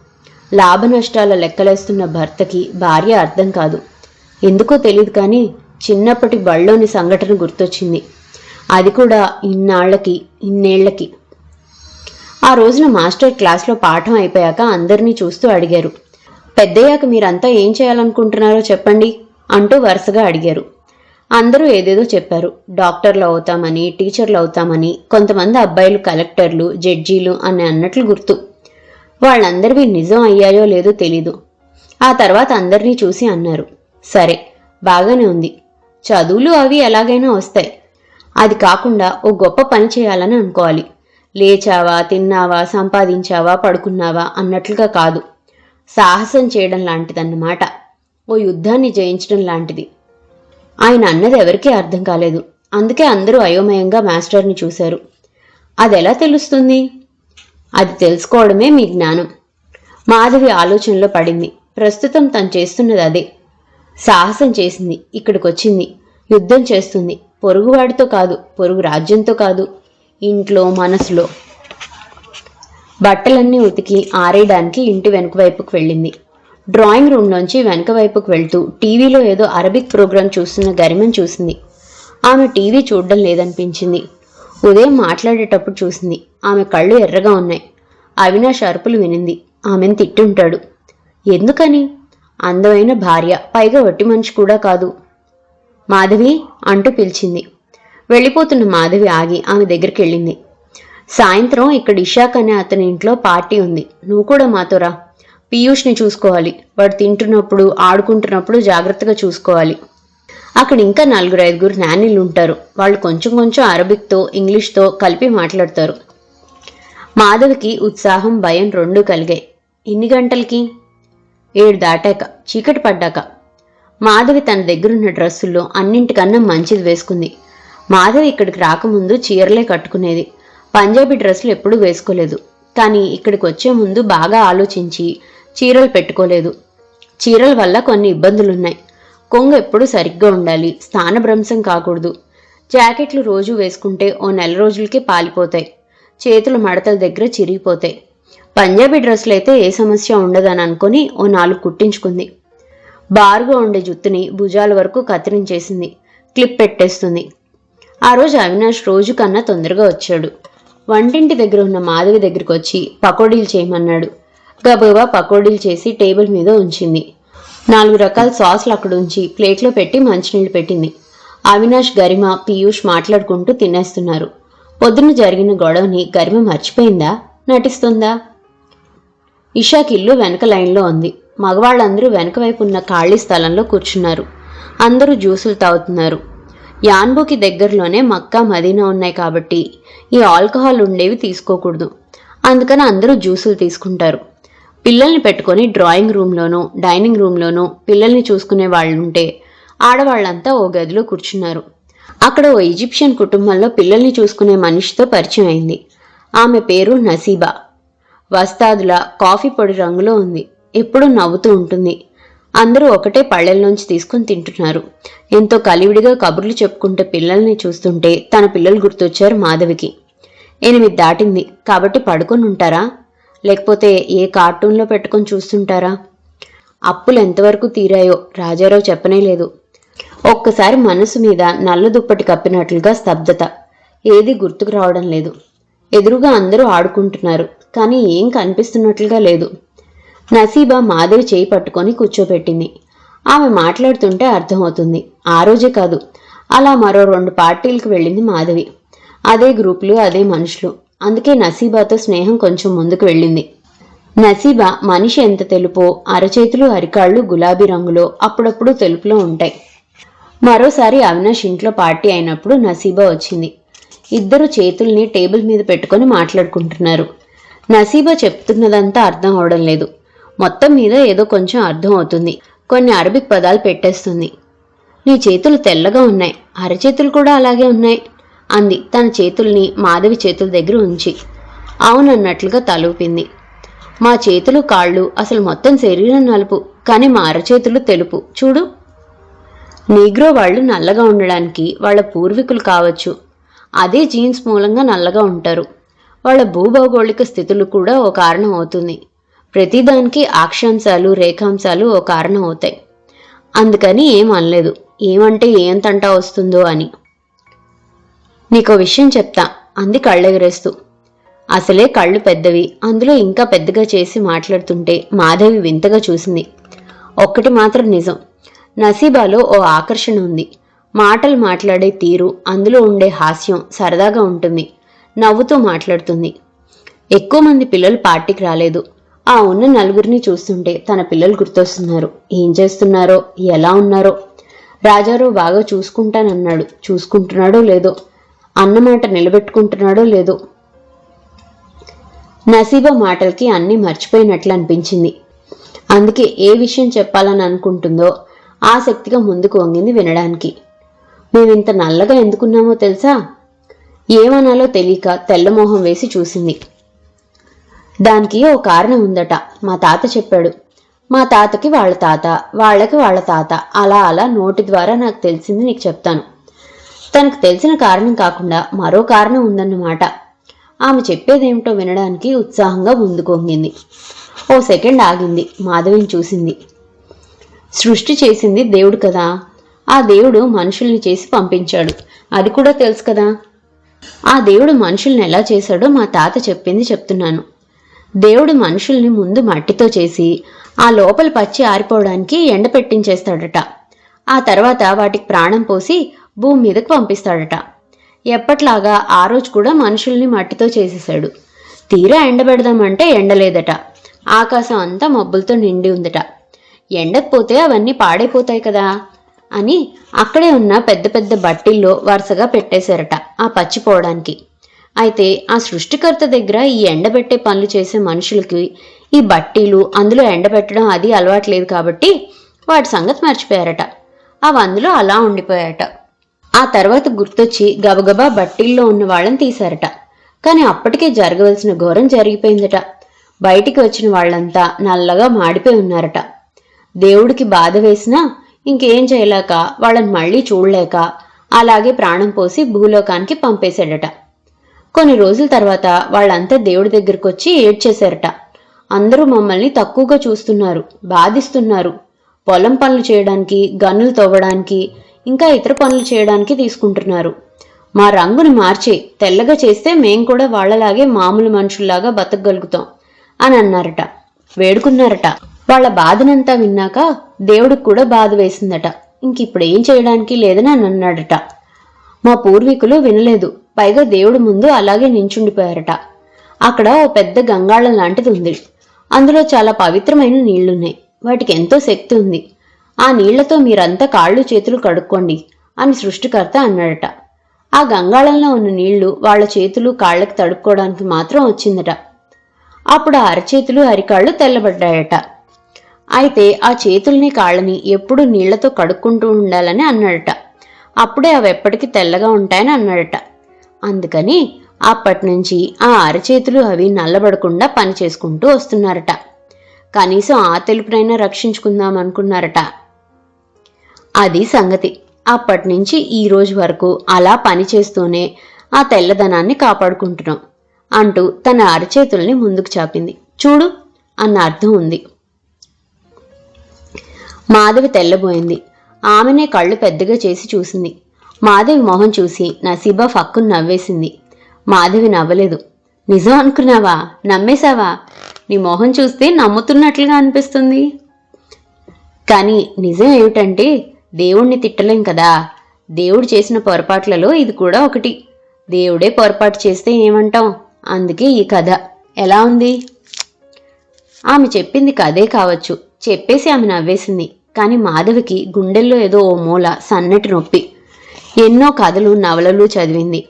[SPEAKER 2] లాభ నష్టాల లెక్కలేస్తున్న భర్తకి భార్య అర్థం కాదు. ఎందుకో తెలియదు కానీ చిన్నప్పటి బళ్ళోని సంఘటన గుర్తొచ్చింది. అది కూడా ఇన్నేళ్లకి. ఆ రోజున మాస్టర్ క్లాస్లో పాఠం అయిపోయాక అందరినీ చూస్తూ అడిగారు. పెద్దయ్యాక మీరంతా ఏం చేయాలనుకుంటున్నారో చెప్పండి అంటూ వరుసగా అడిగారు. అందరూ ఏదేదో చెప్పారు. డాక్టర్లు అవుతామని, టీచర్లు అవుతామని, కొంతమంది అబ్బాయిలు కలెక్టర్లు, జడ్జీలు అని అన్నట్లు గుర్తు. వాళ్ళందరివి నిజం అయ్యాయో లేదో తెలీదు. ఆ తర్వాత అందరినీ చూసి అన్నారు, సరే బాగానే ఉంది, చదువులు అవి ఎలాగైనా వస్తాయి. అది కాకుండా ఓ గొప్ప పని చేయాలని అనుకోవాలి. లేచావా, తిన్నావా, సంపాదించావా, పడుకున్నావా అన్నట్లుగా కాదు. సాహసం చేయడం లాంటిదన్నమాట. ఓ యుద్ధాన్ని జయించడం లాంటిది. ఆయన అన్నది ఎవరికీ అర్థం కాలేదు. అందుకే అందరూ అయోమయంగా మాస్టర్ని చూశారు. అదెలా తెలుస్తుంది? అది తెలుసుకోవడమే మీ జ్ఞానం. మాధవి ఆలోచనలో పడింది. ప్రస్తుతం తను చేస్తున్నది అదే. సాహసం చేసింది, ఇక్కడికొచ్చింది, యుద్ధం చేస్తుంది. పొరుగువాడితో కాదు, పొరుగు రాజ్యంతో కాదు, ఇంట్లో మనసులో. బట్టలన్నీ ఉతికి ఆరేయడానికి ఇంటి వెనుక వైపుకు వెళ్ళింది. డ్రాయింగ్ రూమ్లోంచి వెనక వైపుకు వెళ్తూ టీవీలో ఏదో అరబిక్ ప్రోగ్రాం చూస్తున్న గరిమను చూసింది. ఆమె టీవీ చూడడం లేదనిపించింది. ఉదయం మాట్లాడేటప్పుడు చూసింది. ఆమె కళ్ళు ఎర్రగా ఉన్నాయి. అవినాష్ అరుపులు వినింది. ఆమెను తిట్టుంటాడు. ఎందుకని? అందమైన భార్య, పైగా వట్టి మనిషి కూడా కాదు. మాధవి అంటూ పిలిచింది. వెళ్ళిపోతున్న మాధవి ఆగి ఆమె దగ్గరికి వెళ్ళింది. సాయంత్రం ఇక్కడ ఇషాక్ అనే అతని ఇంట్లో పార్టీ ఉంది. నువ్వు కూడా మాతో రా. పీయూష్ని చూసుకోవాలి. వాడు తింటున్నప్పుడు ఆడుకుంటున్నప్పుడు జాగ్రత్తగా చూసుకోవాలి. అక్కడ ఇంకా 4-5 నానీలు ఉంటారు. వాళ్ళు కొంచెం కొంచెం అరబిక్తో ఇంగ్లీష్తో కలిపి మాట్లాడతారు. మాధవికి ఉత్సాహం భయం రెండూ కలిగాయి. ఎన్ని గంటలకి? 7 దాటాక, చీకటి పడ్డాక. మాధవి తన దగ్గరున్న డ్రెస్సుల్లో అన్నింటికన్నా మంచిది వేసుకుంది. మాధవి ఇక్కడికి రాకముందు చీరలే కట్టుకునేది. పంజాబీ డ్రెస్సులు ఎప్పుడూ వేసుకోలేదు. కానీ ఇక్కడికి వచ్చే ముందు బాగా ఆలోచించి చీరలు పెట్టుకోలేదు. చీరల వల్ల కొన్ని ఇబ్బందులున్నాయి. కొంగు ఎప్పుడూ సరిగ్గా ఉండాలి, స్థానభ్రంశం కాకూడదు. జాకెట్లు రోజు వేసుకుంటే ఓ నెల రోజులకి పాలిపోతాయి. చేతుల మడతల దగ్గర చిరిగిపోతాయి. పంజాబీ డ్రెస్సులైతే ఏ సమస్య ఉండదని అనుకుని ఓ 4 కుట్టించుకుంది. బారుగా ఉండే జుత్తుని భుజాల వరకు కత్తిరించేసింది. క్లిప్ పెట్టేస్తుంది. ఆ రోజు అవినాష్ రోజు కన్నా తొందరగా వచ్చాడు. వంటింటి దగ్గర ఉన్న మాధవి దగ్గరికి వచ్చి పకోడీలు చేయమన్నాడు. గబగబా పకోడీలు చేసి టేబుల్ మీద ఉంచింది. 4 రకాల సాసులు అక్కడ ఉంచి ప్లేట్లో పెట్టి మంచినీళ్ళు పెట్టింది. అవినాష్, గరిమ, పీయూష్ మాట్లాడుకుంటూ తినేస్తున్నారు. పొద్దున జరిగిన గొడవని గరిమ మర్చిపోయిందా, నటిస్తుందా? ఇషాక్ ఇల్లు వెనక లైన్లో ఉంది. మగవాళ్ళందరూ వెనక వైపు ఉన్న ఖాళీ స్థలంలో కూర్చున్నారు. అందరూ జ్యూసులు తాగుతున్నారు. యాన్బుకి దగ్గరలోనే మక్కా, మదీనా ఉన్నాయి కాబట్టి ఈ ఆల్కహాల్ ఉండేవి తీసుకోకూడదు. అందుకని అందరూ జ్యూసులు తీసుకుంటారు. పిల్లల్ని పెట్టుకొని డ్రాయింగ్ రూమ్లోనూ డైనింగ్ రూమ్లోనూ పిల్లల్ని చూసుకునే వాళ్ళుంటే ఆడవాళ్లంతా ఓ గదిలో కూర్చున్నారు. అక్కడ ఓ ఈజిప్షియన్ కుటుంబంలో పిల్లల్ని చూసుకునే మనిషితో పరిచయం అయింది. ఆమె పేరు నసీబా. వస్తాదులా కాఫీ పొడి రంగులో ఉంది. ఎప్పుడూ నవ్వుతూ ఉంటుంది. అందరూ ఒకటే పళ్ళెల్లోంచి తీసుకుని తింటున్నారు. ఎంతో కలివిడిగా కబుర్లు చెప్పుకుంటే పిల్లల్ని చూస్తుంటే తన పిల్లలు గుర్తొచ్చారు మాధవికి. 8 దాటింది కాబట్టి పడుకొని ఉంటారా, లేకపోతే ఏ కార్టూన్లో పెట్టుకొని చూస్తుంటారా? అప్పులు ఎంతవరకు తీరాయో రాజారావు చెప్పనే లేదు. ఒక్కసారి మనసు మీద నల్ల దుప్పటి కప్పినట్లుగా స్తబ్దత. ఏది గుర్తుకు రావడం లేదు. ఎదురుగా అందరూ ఆడుకుంటున్నారు, కానీ ఏం కనిపిస్తున్నట్లుగా లేదు. నసీబా మాధవి చేయి పట్టుకొని కూర్చోబెట్టింది. ఆమె మాట్లాడుతుంటే అర్థమవుతుంది. ఆ రోజే కాదు, అలా మరో 2 పార్టీలకు వెళ్ళింది మాధవి. అదే గ్రూపులు, అదే మనుషులు. అందుకే నసీబాతో స్నేహం కొంచెం ముందుకు వెళ్ళింది. నసీబా మనిషి ఎంత తెలుపో అరచేతులు అరికాళ్ళు గులాబీ రంగులో, అప్పుడప్పుడు తెలుపులో ఉంటాయి. మరోసారి అవినాష్ ఇంట్లో పార్టీ అయినప్పుడు నసీబా వచ్చింది. ఇద్దరు చేతుల్ని టేబుల్ మీద పెట్టుకొని మాట్లాడుకుంటున్నారు. నసీబా చెప్తున్నదంతా అర్థం అవడం లేదు. మొత్తం మీద ఏదో కొంచెం అర్థం అవుతుంది. కొన్ని అరబిక్ పదాలు పెట్టేస్తుంది. నీ చేతులు తెల్లగా ఉన్నాయి, అరచేతులు కూడా అలాగే ఉన్నాయి అంది తన చేతుల్ని మాధవి చేతుల దగ్గర ఉంచి. అవునన్నట్లుగా తలూపింది. మా చేతులు కాళ్ళు అసలు మొత్తం శరీరం నలుపు, కానీ మా అరచేతులు తెలుపు చూడు. నీగ్రో వాళ్ళు నల్లగా ఉండడానికి వాళ్ళ పూర్వీకులు కావచ్చు. అదే జీన్స్ మూలంగా నల్లగా ఉంటారు. వాళ్ళ భూభౌగోళిక స్థితులు కూడా ఓ కారణం అవుతుంది. ప్రతిదానికి అక్షాంశాలు రేఖాంశాలు ఓ కారణం అవుతాయి. అందుకని ఏం అనలేదు. ఏమంటే ఏం తంటా వస్తుందో అని. నీకో విషయం చెప్తా అంది కళ్ళెగరేస్తూ. అసలే కళ్ళు పెద్దవి, అందులో ఇంకా పెద్దగా చేసి మాట్లాడుతుంటే మాధవి వింతగా చూసింది. ఒక్కటి మాత్రం నిజం, నసీబాలో ఓ ఆకర్షణ ఉంది. మాటలు మాట్లాడే తీరు, అందులో ఉండే హాస్యం సరదాగా ఉంటుంది. నవ్వుతూ మాట్లాడుతుంది. ఎక్కువ మంది పిల్లలు పార్టీకి రాలేదు. ఆ ఉన్న 4 చూస్తుంటే తన పిల్లలు గుర్తొస్తున్నారు. ఏం చేస్తున్నారో, ఎలా ఉన్నారో. రాజారావు బాగా చూసుకుంటానన్నాడు. చూసుకుంటున్నాడో లేదో, అన్నమాట నిలబెట్టుకుంటున్నాడో లేదో. నసీబా మాటలకి అన్నీ మర్చిపోయినట్లు అనిపించింది. అందుకే ఏ విషయం చెప్పాలని అనుకుంటుందో ఆసక్తిగా ముందుకు వంగింది వినడానికి. మేమింత నల్లగా ఎందుకున్నామో తెలుసా? ఏమనాలో తెలియక తెల్లమోహం వేసి చూసింది. దానికి ఓ కారణం ఉందట. మా తాత చెప్పాడు. మా తాతకి వాళ్ళ తాత, వాళ్ళకి వాళ్ళ తాత, అలా అలా నోటి ద్వారా నాకు తెలిసింది నీకు చెప్తాను. తనకు తెలిసిన కారణం కాకుండా మరో కారణం ఉందన్నమాట. ఆమె చెప్పేదేమిటో వినడానికి ఉత్సాహంగా ముందుకు వంగింది. ఓ సెకండ్ ఆగింది. మాధవిని చూసింది. సృష్టి చేసింది దేవుడు కదా. ఆ దేవుడు మనుషుల్ని చేసి పంపించాడు. అది కూడా తెలుసు కదా. ఆ దేవుడు మనుషుల్ని ఎలా చేశాడో మా తాత చెప్పింది చెప్తున్నాను. దేవుడు మనుషుల్ని ముందు మట్టితో చేసి ఆ లోపల పచ్చి ఆరిపోవడానికి ఎండ పెట్టించేస్తాడట. ఆ తర్వాత వాటికి ప్రాణం పోసి భూమి మీదకు పంపిస్తాడట. ఎప్పట్లాగా ఆ రోజు కూడా మనుషుల్ని మట్టితో చేసేశాడు. తీరా ఎండబెడదామంటే ఎండలేదట. ఆకాశం అంతా మబ్బులతో నిండి ఉందట. ఎండకపోతే అవన్నీ పాడైపోతాయి కదా అని అక్కడే ఉన్న పెద్ద పెద్ద బట్టిల్లో వరుసగా పెట్టేశారట ఆ పచ్చిపోవడానికి. అయితే ఆ సృష్టికర్త దగ్గర ఈ ఎండబెట్టే పనులు చేసే మనుషులకి ఈ బట్టీలు అందులో ఎండబెట్టడం అది అలవాట్లేదు కాబట్టి వాటి సంగతి మర్చిపోయారట. అవి అందులో అలా ఉండిపోయారట. ఆ తర్వాత గుర్తొచ్చి గబగబా బట్టీల్లో ఉన్న వాళ్ళని తీశారట. కానీ అప్పటికే జరగవలసిన ఘోరం జరిగిపోయిందట. బయటికి వచ్చిన వాళ్ళంతా నల్లగా మాడిపోయి ఉన్నారట. దేవుడికి బాధ వేసినా ఇంకేం చేయలేక వాళ్ళని మళ్లీ చూడలేక అలాగే ప్రాణం పోసి భూలోకానికి పంపేశాడట. కొన్ని రోజుల తర్వాత వాళ్ళంతా దేవుడి దగ్గరకు వచ్చి ఏడ్చేశారట. అందరూ మమ్మల్ని తక్కువగా చూస్తున్నారు, బాధిస్తున్నారు. పొలం పనులు చేయడానికి, గన్నులు తవ్వడానికి, ఇంకా ఇతర పనులు చేయడానికి తీసుకుంటున్నారు. మా రంగుని మార్చి తెల్లగా చేస్తే మేం కూడా వాళ్లలాగే మామూలు మనుషుల్లాగా బతకగలుగుతాం అని అన్నారట. వేడుకున్నారట. వాళ్ల బాధనంతా విన్నాక దేవుడికి కూడా బాధ వేసిందట. ఇంకిప్పుడు ఏం చేయడానికి లేదని అని అన్నాడట. మా పూర్వీకులు వినలేదు. పైగా దేవుడి ముందు అలాగే నించుండిపోయారట. అక్కడ ఓ పెద్ద గంగాళం లాంటిది ఉంది. అందులో చాలా పవిత్రమైన నీళ్లున్నాయి. వాటికి ఎంతో శక్తి ఉంది. ఆ నీళ్లతో మీరంతా కాళ్ళు చేతులు కడుక్కోండి అని సృష్టికర్త అన్నాడట. ఆ గంగాళంలో ఉన్న నీళ్లు వాళ్ల చేతులు కాళ్లకు తడుక్కోవడానికి మాత్రం వచ్చిందట. అప్పుడు ఆ అరచేతులు అరికాళ్లు తెల్లబడ్డాయట. అయితే ఆ చేతుల్ని కాళ్ళని ఎప్పుడూ నీళ్లతో కడుక్కుంటూ ఉండాలని అన్నాడట. అప్పుడే అవి ఎప్పటికీ తెల్లగా ఉంటాయని అన్నాడట. అందుకని అప్పటినుంచి ఆ అరచేతులు అవి నల్లబడకుండా పని చేసుకుంటూ వస్తున్నారట. కనీసం ఆ తెలుపునైనా రక్షించుకుందాం అనుకున్నారట. అది సంగతి. అప్పటినుంచి ఈ రోజు వరకు అలా పని చేస్తూనే ఆ తెల్లదనాన్ని కాపాడుకుంటున్నాం అంటూ తన అరచేతుల్ని ముందుకు చాపింది. చూడు అన్న అర్థం ఉంది. మాధవి తెల్లబోయింది. ఆమెనే కళ్ళు పెద్దగా చేసి చూసింది. మాధవి మొహం చూసి నసీబా ఫక్కును నవ్వేసింది. మాధవి నవ్వలేదు. నిజం అనుకున్నావా? నమ్మేశావా? నీ మొహం చూస్తే నమ్ముతున్నట్లుగా అనిపిస్తుంది. కానీ నిజం ఏమిటంటే దేవుణ్ణి తిట్టలేం కదా. దేవుడు చేసిన పొరపాట్లలో ఇది కూడా ఒకటి. దేవుడే పొరపాటు చేస్తే ఏమంటాం? అందుకే ఈ కథ. ఎలా ఉంది? ఆమె చెప్పింది కథే కావచ్చు. చెప్పేసి ఆమె నవ్వేసింది. కాని మాధవికి గుండెల్లో ఏదో ఓ మూల సన్నటి నొప్పి. ఎన్నో కథలు నవలలు చదివింది.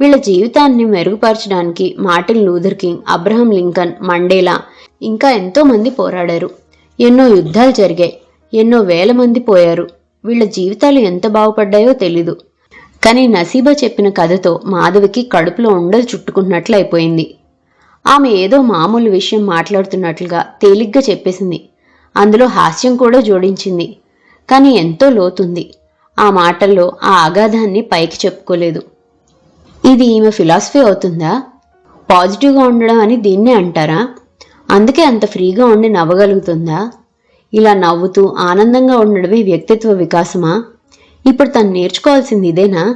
[SPEAKER 2] వీళ్ల జీవితాన్ని మెరుగుపరచడానికి Martin Luther king, Abraham Lincoln, Mandela ఇంకా ఎంతో మంది పోరాడారు. ఎన్నో యుద్ధాలు జరిగాయి. ఎన్నో వేల మంది పోయారు. వీళ్ల జీవితాలు ఎంత బాగుపడ్డాయో తెలీదు. కానీ నసీబా చెప్పిన కథతో మాధవికి కడుపులో ఉండలు చుట్టుకున్నట్లు అయిపోయింది. ఆమె ఏదో మామూలు విషయం మాట్లాడుతున్నట్లుగా తేలిగ్గా చెప్పేసింది. అందులో హాస్యం కూడా జోడించింది. కానీ ఎంతో లోతుంది. ఆ మాటల్లో ఆ అగాధాన్ని పైకి చెప్పుకోలేదు. ఇది ఈమె ఫిలాసఫీ అవుతుందా? పాజిటివ్గా ఉండడం అని దీన్నే అంటారా? అందుకే అంత ఫ్రీగా ఉండి నవ్వగలుగుతుందా? ఇలా నవ్వుతూ ఆనందంగా ఉండడమే వ్యక్తిత్వ వికాసమా? ఇప్పుడు తను నేర్చుకోవాల్సింది ఇదేనా?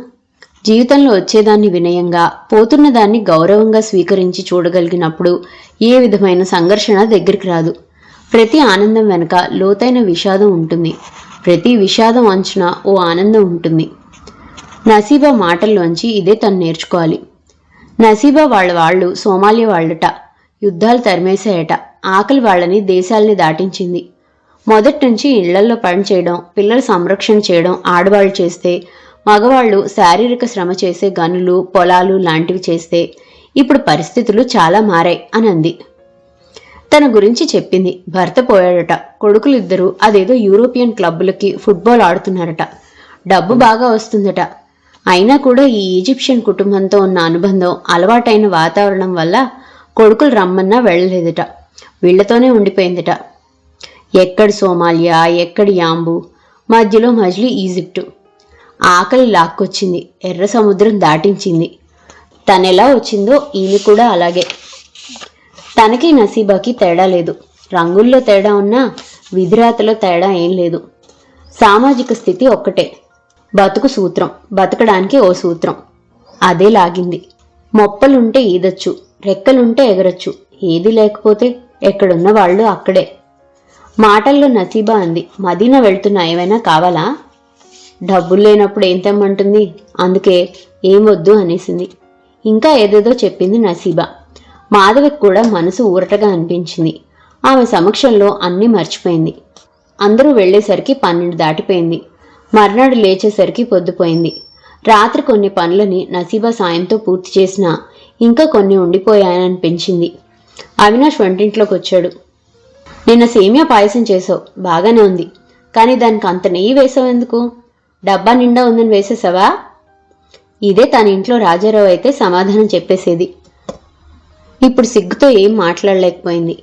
[SPEAKER 2] జీవితంలో వచ్చేదాన్ని వినయంగా, పోతున్న దాన్ని గౌరవంగా స్వీకరించి చూడగలిగినప్పుడు ఏ విధమైన సంఘర్షణ దగ్గరికి రాదు. ప్రతి ఆనందం వెనుక లోతైన విషాదం ఉంటుంది. ప్రతి విషాదం అంచున ఓ ఆనందం ఉంటుంది. నసీబా మాటల్లోంచి ఇదే తను నేర్చుకోవాలి. నసీబా వాళ్ళు సోమాలియా వాళ్ళట. యుద్ధాలు తరిమేశాయట. ఆకలి వాళ్ళని దేశాల్ని దాటించింది. మొదటి నుంచి ఇళ్లల్లో పనిచేయడం, పిల్లల సంరక్షణ చేయడం ఆడవాళ్లు చేస్తే, మగవాళ్లు శారీరక శ్రమ చేసే గనులు, పొలాలు లాంటివి చేస్తే ఇప్పుడు పరిస్థితులు చాలా మారాయి అని అంది. తన గురించి చెప్పింది. భర్త పోయాడట. కొడుకులిద్దరూ అదేదో యూరోపియన్ క్లబ్బులకి ఫుట్బాల్ ఆడుతున్నారట. డబ్బు బాగా వస్తుందట. అయినా కూడా ఈ ఈజిప్షియన్ కుటుంబంతో ఉన్న అనుబంధం, అలవాటైన వాతావరణం వల్ల కొడుకులు రమ్మన్నా వెళ్ళలేదట. వీళ్లతోనే ఉండిపోయిందట. ఎక్కడి సోమాలియా, ఎక్కడి యాంబు, మధ్యలో మజిలీ ఈజిప్టు. ఆకలి లాక్కొచ్చింది, ఎర్ర సముద్రం దాటించింది. తనెలా వచ్చిందో ఈమె కూడా అలాగే. తనకి నసీబాకి తేడా లేదు. రంగుల్లో తేడా ఉన్నా విధిరాతలో తేడా ఏం లేదు. సామాజిక స్థితి ఒక్కటే. బతుకు సూత్రం, బతకడానికి ఓ సూత్రం. అదే లాగింది. మొప్పలుంటే ఈదొచ్చు, రెక్కలుంటే ఎగరొచ్చు. ఏది లేకపోతే ఎక్కడున్న వాళ్ళు అక్కడే. మాటల్లో నసీబా అంది, మదీనా వెళ్తున్నా, ఏమైనా కావాలా? డబ్బులు లేనప్పుడు ఏం తెమ్మంటుంది? అందుకే ఏం వద్దు అనేసింది. ఇంకా ఏదేదో చెప్పింది నసీబా. మాధవికి కూడా మనసు ఊరటగా అనిపించింది. ఆమె సమక్షంలో అన్నీ మర్చిపోయింది. అందరూ వెళ్లేసరికి 12 దాటిపోయింది. మర్నాడు లేచేసరికి పొద్దుపోయింది. రాత్రి కొన్ని పనులని నసీబా సాయంతో పూర్తి చేసినా ఇంకా కొన్ని ఉండిపోయాయనిపించింది. అవినాష్ వంటింట్లోకి వచ్చాడు. నిన్న సేమియా పాయసం చేసావు, బాగానే ఉంది. కానీ దానికి అంత నెయ్యి వేసావెందుకు? డబ్బా నిండా ఉందని వేసేసావా? ఇదే తన ఇంట్లో రాజారావు అయితే సమాధానం చెప్పేసేది. ఇప్పుడు సిగ్గుతో ఏం మాట్లాడలేకపోయింది.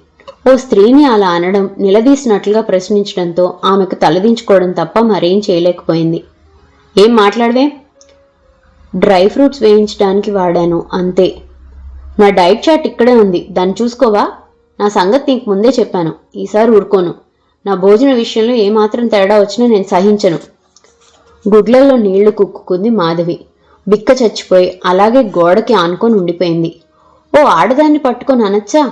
[SPEAKER 2] ఓ స్త్రీని అలా అనడం, నిలదీసినట్లుగా ప్రశ్నించడంతో ఆమెకు తలదించుకోవడం తప్ప మరేం చేయలేకపోయింది. ఏం మాట్లాడవే? డ్రై ఫ్రూట్స్ వేయించడానికి వాడాను, అంతే. నా డైట్ చార్ట్ ఇక్కడే ఉంది, దాన్ని చూసుకోవా? నా సంగతి నీకు ముందే చెప్పాను. ఈసారి ఊరుకోను. నా భోజన విషయంలో ఏమాత్రం తేడా వచ్చినా నేను సహించను. గుడ్లలో నీళ్లు కుక్కుకుంది మాధవి. బిక్క చచ్చిపోయి అలాగే గోడకి ఆనుకొని ఉండిపోయింది. ఓ ఆడదాన్ని పట్టుకొని అనొచ్చా?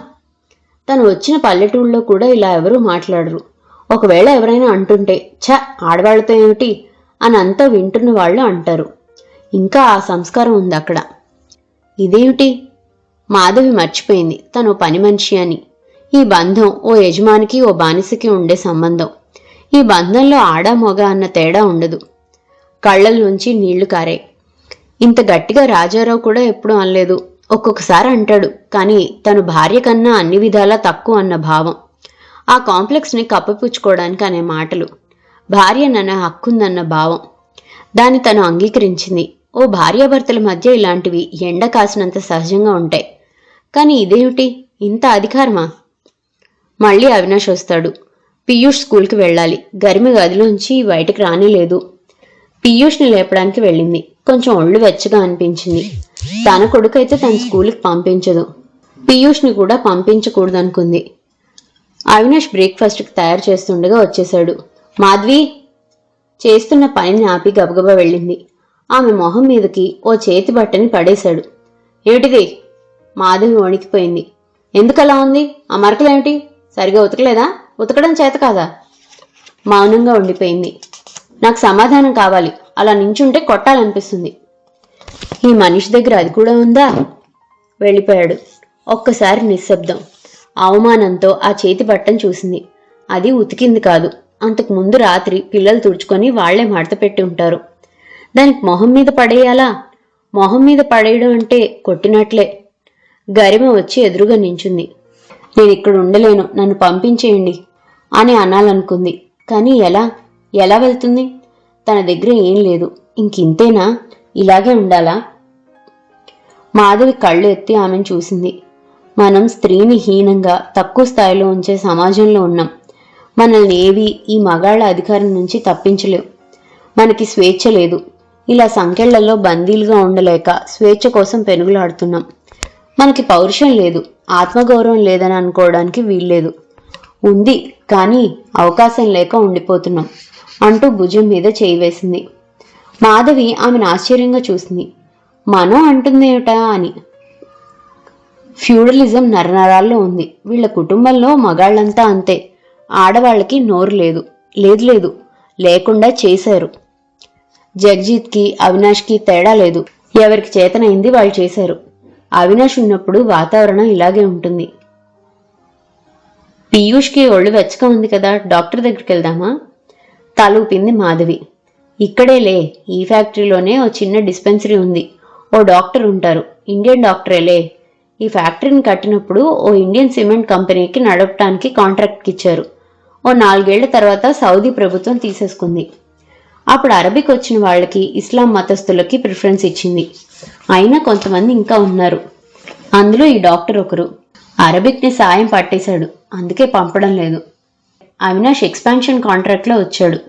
[SPEAKER 2] తను వచ్చిన పల్లెటూళ్ళలో కూడా ఇలా ఎవరూ మాట్లాడరు. ఒకవేళ ఎవరైనా అంటుంటే ఛ, ఆడవాళ్లతో ఏమిటి అని అంతా వింటున్న వాళ్ళు అంటారు. ఇంకా ఆ సంస్కారం ఉంది అక్కడ. ఇదేమిటి? మాధవి మర్చిపోయింది తను పని మనిషి అని. ఈ బంధం ఓ యజమానికి ఓ బానిసకి ఉండే సంబంధం. ఈ బంధంలో ఆడా మొగ అన్న తేడా ఉండదు. కళ్ళల్లోంచి నీళ్లు కారాయి. ఇంత గట్టిగా రాజారావు కూడా ఎప్పుడూ అనలేదు. ఒక్కొక్కసారి అంటాడు, కానీ తను భార్య కన్నా అన్ని విధాలా తక్కువ అన్న భావం. ఆ కాంప్లెక్స్ని కప్పిపుచ్చుకోవడానికి అనే మాటలు. భార్య నన్న హక్కుందన్న భావం. దాన్ని తను అంగీకరించింది. ఓ భార్యాభర్తల మధ్య ఇలాంటివి ఎండ కాసినంత సహజంగా ఉంటాయి. కానీ ఇదేమిటి, ఇంత అధికారమా? మళ్ళీ అవినాష్ వస్తాడు. పీయూష్ స్కూల్కి వెళ్ళాలి. గరిమ గదిలోంచి బయటికి రానేలేదు. పీయూష్ని లేపడానికి వెళ్ళింది. కొంచెం ఒళ్ళు వెచ్చగా అనిపించింది. తన కొడుకైతే తన స్కూల్కి పంపించదు, పీయూష్ని కూడా పంపించకూడదనుకుంది. అవినాష్ బ్రేక్ఫాస్ట్కి తయారు చేస్తుండగా వచ్చేశాడు. మాధవి చేస్తున్న పనిని ఆపి గబగబా వెళ్ళింది. ఆమె మొహం మీదకి ఓ చేతి బట్టని పడేశాడు. ఏమిటిది? మాధవి వణికిపోయింది. ఎందుకలా ఉంది? ఆ మరకలేమిటి? సరిగా ఉతకలేదా? ఉతకడం చేత కాదా? మౌనంగా ఉండిపోయింది. నాకు సమాధానం కావాలి. అలా నించుంటే కొట్టాలనిపిస్తుంది. ఈ మనిషి దగ్గర అది కూడా ఉందా? వెళ్ళిపోయాడు. ఒక్కసారి నిశ్శబ్దం. అవమానంతో ఆ చేతి బట్టను చూసింది. అది ఉతికింది కాదు. అంతకు ముందు రాత్రి పిల్లలు తుడుచుకొని వాళ్లే మడత పెట్టి ఉంటారు. దానికి మొహం మీద పడేయాలా? మొహం మీద పడేయడం అంటే కొట్టినట్లే. గరిమ వచ్చి ఎదురుగా నించుంది. నేను ఇక్కడ ఉండలేను, నన్ను పంపించేయండి అని అనాలనుకుంది. కానీ ఎలా వెళ్తుంది? తన దగ్గర ఏం లేదు. ఇంకింతేనా? ఇలాగే ఉండాలా? మాధవి కళ్ళు ఎత్తి ఆమెను చూసింది. మనం స్త్రీని హీనంగా తక్కువ స్థాయిలో ఉంచే సమాజంలో ఉన్నాం. మనల్ని ఏవి ఈ మగాళ్ల అధికారం నుంచి తప్పించలేవు. మనకి స్వేచ్ఛ లేదు. ఇలా సంకెళ్లలో బందీలుగా ఉండలేక స్వేచ్ఛ కోసం పెనుగులాడుతున్నాం. మనకి పౌరుషం లేదు, ఆత్మగౌరవం లేదని అనుకోవడానికి వీల్లేదు. ఉంది, కానీ అవకాశం లేక ఉండిపోతున్నాం అంటూ భుజం మీద చేయి వేసింది. మాధవి ఆమెను ఆశ్చర్యంగా చూసింది. మనం అంటుందేమిటా అని. ఫ్యూడలిజం నరనరాల్లో ఉంది. వీళ్ల కుటుంబంలో మగాళ్లంతా అంతే. ఆడవాళ్లకి నోరు లేదు. లేదు లేకుండా చేశారు. జగ్జీత్కి అవినాష్కి తేడా లేదు. ఎవరికి చేతనైంది వాళ్ళు చేశారు. అవినాష్ ఉన్నప్పుడు వాతావరణం ఇలాగే ఉంటుంది. పీయూష్కి ఒళ్ళు వెచ్చగా ఉంది కదా, డాక్టర్ దగ్గరికి వెళ్దామా? తలూపింది మాధవి. ఇక్కడేలే, ఈ ఫ్యాక్టరీలోనే ఓ చిన్న డిస్పెన్సరీ ఉంది. ఓ డాక్టర్ ఉంటారు, ఇండియన్ డాక్టరేలే. ఈ ఫ్యాక్టరీని కట్టినప్పుడు ఓ ఇండియన్ సిమెంట్ కంపెనీకి నడపడానికి కాంట్రాక్ట్కి ఇచ్చారు. ఓ ఓ 4 ఏళ్ల తర్వాత సౌదీ ప్రభుత్వం తీసేసుకుంది. అప్పుడు అరబిక్ వచ్చిన వాళ్ళకి ఇస్లాం మతస్థులకి ప్రిఫరెన్స్ ఇచ్చింది. అయినా కొంతమంది ఇంకా ఉన్నారు. అందులో ఈ డాక్టర్ ఒకరు. అరబిక్ని సాయం పట్టేశాడు, అందుకే పంపడం లేదు. అవినాష్ ఎక్స్పాన్షన్ కాంట్రాక్ట్లో వచ్చాడు.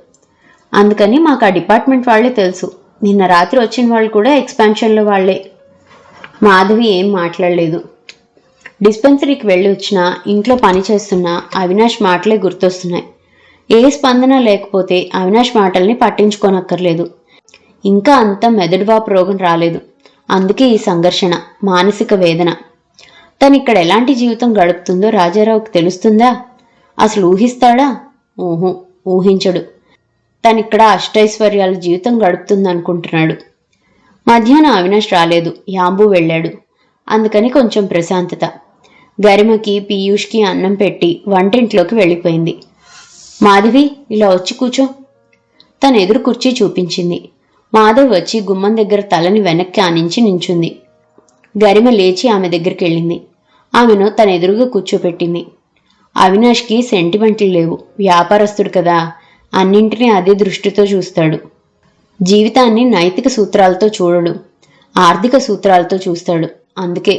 [SPEAKER 2] అందుకని మాకు ఆ డిపార్ట్మెంట్ వాళ్లే తెలుసు. నిన్న రాత్రి వచ్చిన వాళ్ళు కూడా ఎక్స్పాన్షన్లో వాళ్లే. మాధవి ఏం మాట్లాడలేదు. డిస్పెన్సరీకి వెళ్ళి వచ్చినా, ఇంట్లో పని చేస్తున్నా అవినాష్ మాటలే గుర్తొస్తున్నాయి. ఏ స్పందన లేకపోతే అవినాష్ మాటల్ని పట్టించుకోనక్కర్లేదు. ఇంకా అంత మెదడువాపు రోగం రాలేదు. అందుకే ఈ సంఘర్షణ, మానసిక వేదన. తనిక్కడ ఎలాంటి జీవితం గడుపుతుందో రాజారావుకి తెలుస్తుందా? అసలు ఊహిస్తాడా? ఊహించడు. తనిక్కడ అష్టైశ్వర్యాల జీవితం గడుపుతుందనుకుంటున్నాడు. మధ్యాహ్నం అవినాష్ రాలేదు. యాంబు వెళ్ళాడు. అందుకని కొంచెం ప్రశాంతత. గరిమకి పీయూష్కి అన్నం పెట్టి వంటింట్లోకి వెళ్ళిపోయింది. మాధవి, ఇలా వచ్చి కూర్చో. తన ఎదురు కుర్చీ చూపించింది. మాధవి వచ్చి గుమ్మం దగ్గర తలని వెనక్కి ఆనించి నించుంది. గరిమ లేచి ఆమె దగ్గరికి వెళ్ళింది. ఆమెను తన ఎదురుగా కూర్చోపెట్టింది. అవినాష్కి సెంటిమెంట్లు లేవు. వ్యాపారస్తుడు కదా, అన్నింటినీ అదే దృష్టితో చూస్తాడు. జీవితాన్ని నైతిక సూత్రాలతో చూడడు, ఆర్థిక సూత్రాలతో చూస్తాడు. అందుకే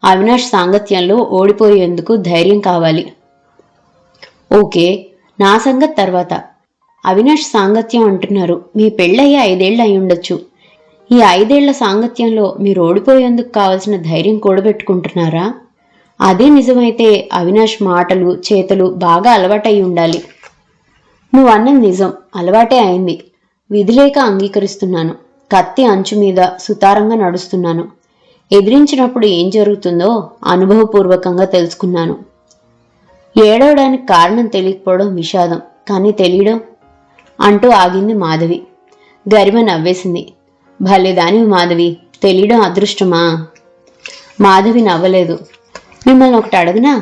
[SPEAKER 2] అవినాష్ సాంగత్యంలో ఓడిపోయేందుకు ధైర్యం కావాలి. ఓకే, నా సంగతి తర్వాత. అవినాష్ సాంగత్యం అంటున్నారు. మీ పెళ్ళయ్యి 5 ఏళ్ళు అయి ఉండొచ్చు. ఈ 5 ఏళ్ల సాంగత్యంలో మీరు ఓడిపోయేందుకు కావలసిన ధైర్యం కూడబెట్టుకుంటున్నారా? అదే నిజమైతే అవినాష్ మాటలు చేతలు బాగా అలవాటయి ఉండాలి. నువ్వన్నది నిజం, అలవాటే అయింది. విధిలేక అంగీకరిస్తున్నాను. కత్తి అంచు మీద సుతారంగా నడుస్తున్నాను. ఎదిరించినప్పుడు ఏం జరుగుతుందో అనుభవపూర్వకంగా తెలుసుకున్నాను. ఏడవడానికి కారణం తెలియకపోవడం విషాదం, కానీ తెలియడం అంటూ ఆగింది మాధవి. గరిమ నవ్వేసింది. భలేదానివి మాధవి, తెలియడం అదృష్టమా? మాధవి నవ్వలేదు. మిమ్మల్ని ఒకటి అడగనా?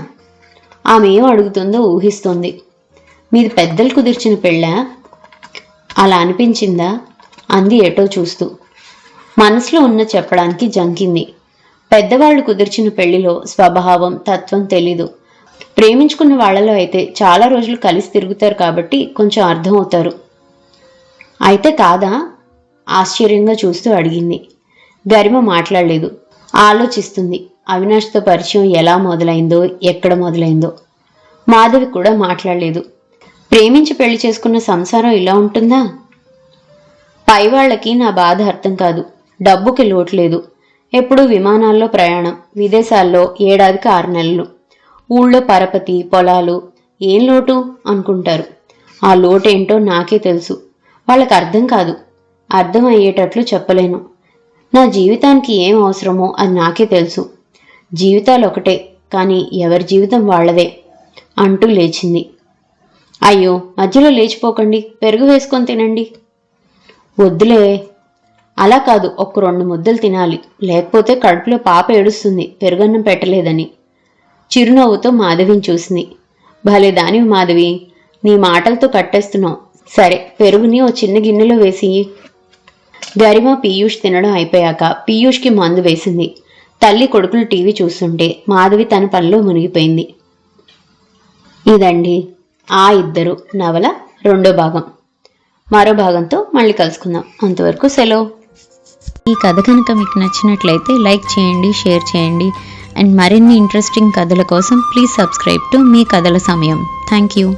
[SPEAKER 2] ఆమె ఏం అడుగుతుందో ఊహిస్తోంది. మీది పెద్దలు కుదిర్చిన పెళ్ళా? అలా అనిపించిందా? అంది ఎటో చూస్తూ. మనసులో ఉన్న చెప్పడానికి జంకింది. పెద్దవాళ్లు కుదిర్చిన పెళ్లిలో స్వభావం, తత్వం తెలీదు. ప్రేమించుకున్న వాళ్లలో అయితే చాలా రోజులు కలిసి తిరుగుతారు కాబట్టి కొంచెం అర్థమవుతారు. అయితే కాదా? ఆశ్చర్యంగా చూస్తూ అడిగింది. గరిమ మాట్లాడలేదు. ఆలోచిస్తుంది. అవినాష్తో పరిచయం ఎలా మొదలైందో, ఎక్కడ మొదలైందో. మాధవి కూడా మాట్లాడలేదు. ప్రేమించి పెళ్లి చేసుకున్న సంసారం ఇలా ఉంటుందా? పైవాళ్లకి నా బాధ అర్థం కాదు. డబ్బుకి లోటు లేదు. ఎప్పుడూ విమానాల్లో ప్రయాణం, విదేశాల్లో ఏడాదికి 6 నెలలు. ఊళ్ళో పరపతి, పొలాలు. ఏం లోటు అనుకుంటారు. ఆ లోటేంటో నాకే తెలుసు. వాళ్ళకి అర్థం కాదు. అర్థం అయ్యేటట్లు చెప్పలేను. నా జీవితానికి ఏం అవసరమో అది నాకే తెలుసు. జీవితాలు ఒకటే, కానీ ఎవరి జీవితం వాళ్లదే అంటూ లేచింది. అయ్యో, మధ్యలో లేచిపోకండి, పెరుగు వేసుకొని తినండి. వద్దులే. అలా కాదు, 1-2 ముద్దలు తినాలి. లేకపోతే కడుపులో పాప ఏడుస్తుంది పెరుగన్నం పెట్టలేదని. చిరునవ్వుతో మాధవిని చూసింది. భలే దానివి మాధవి, నీ మాటలతో కట్టేస్తున్నావు. సరే, పెరుగుని ఓ చిన్న గిన్నెలో వేసి. గరిమ పీయూష్ తినడం అయిపోయాక పీయూష్కి మందు వేసింది. తల్లి కొడుకులు టీవీ చూస్తుంటే మాధవి తన పనిలో మునిగిపోయింది. ఇదండి ఆ ఇద్దరు నవల 2వ భాగం. మరో భాగంతో మళ్ళీ కలుసుకుందాం. అంతవరకు సెలవు.
[SPEAKER 1] ఈ కథ కనుక మీకు నచ్చినట్లయితే లైక్ చేయండి, షేర్ చేయండి. అండ్ మరిన్ని ఇంట్రెస్టింగ్ కథల కోసం ప్లీజ్ సబ్స్క్రైబ్ టు మీ కథల సమయం. Thank you.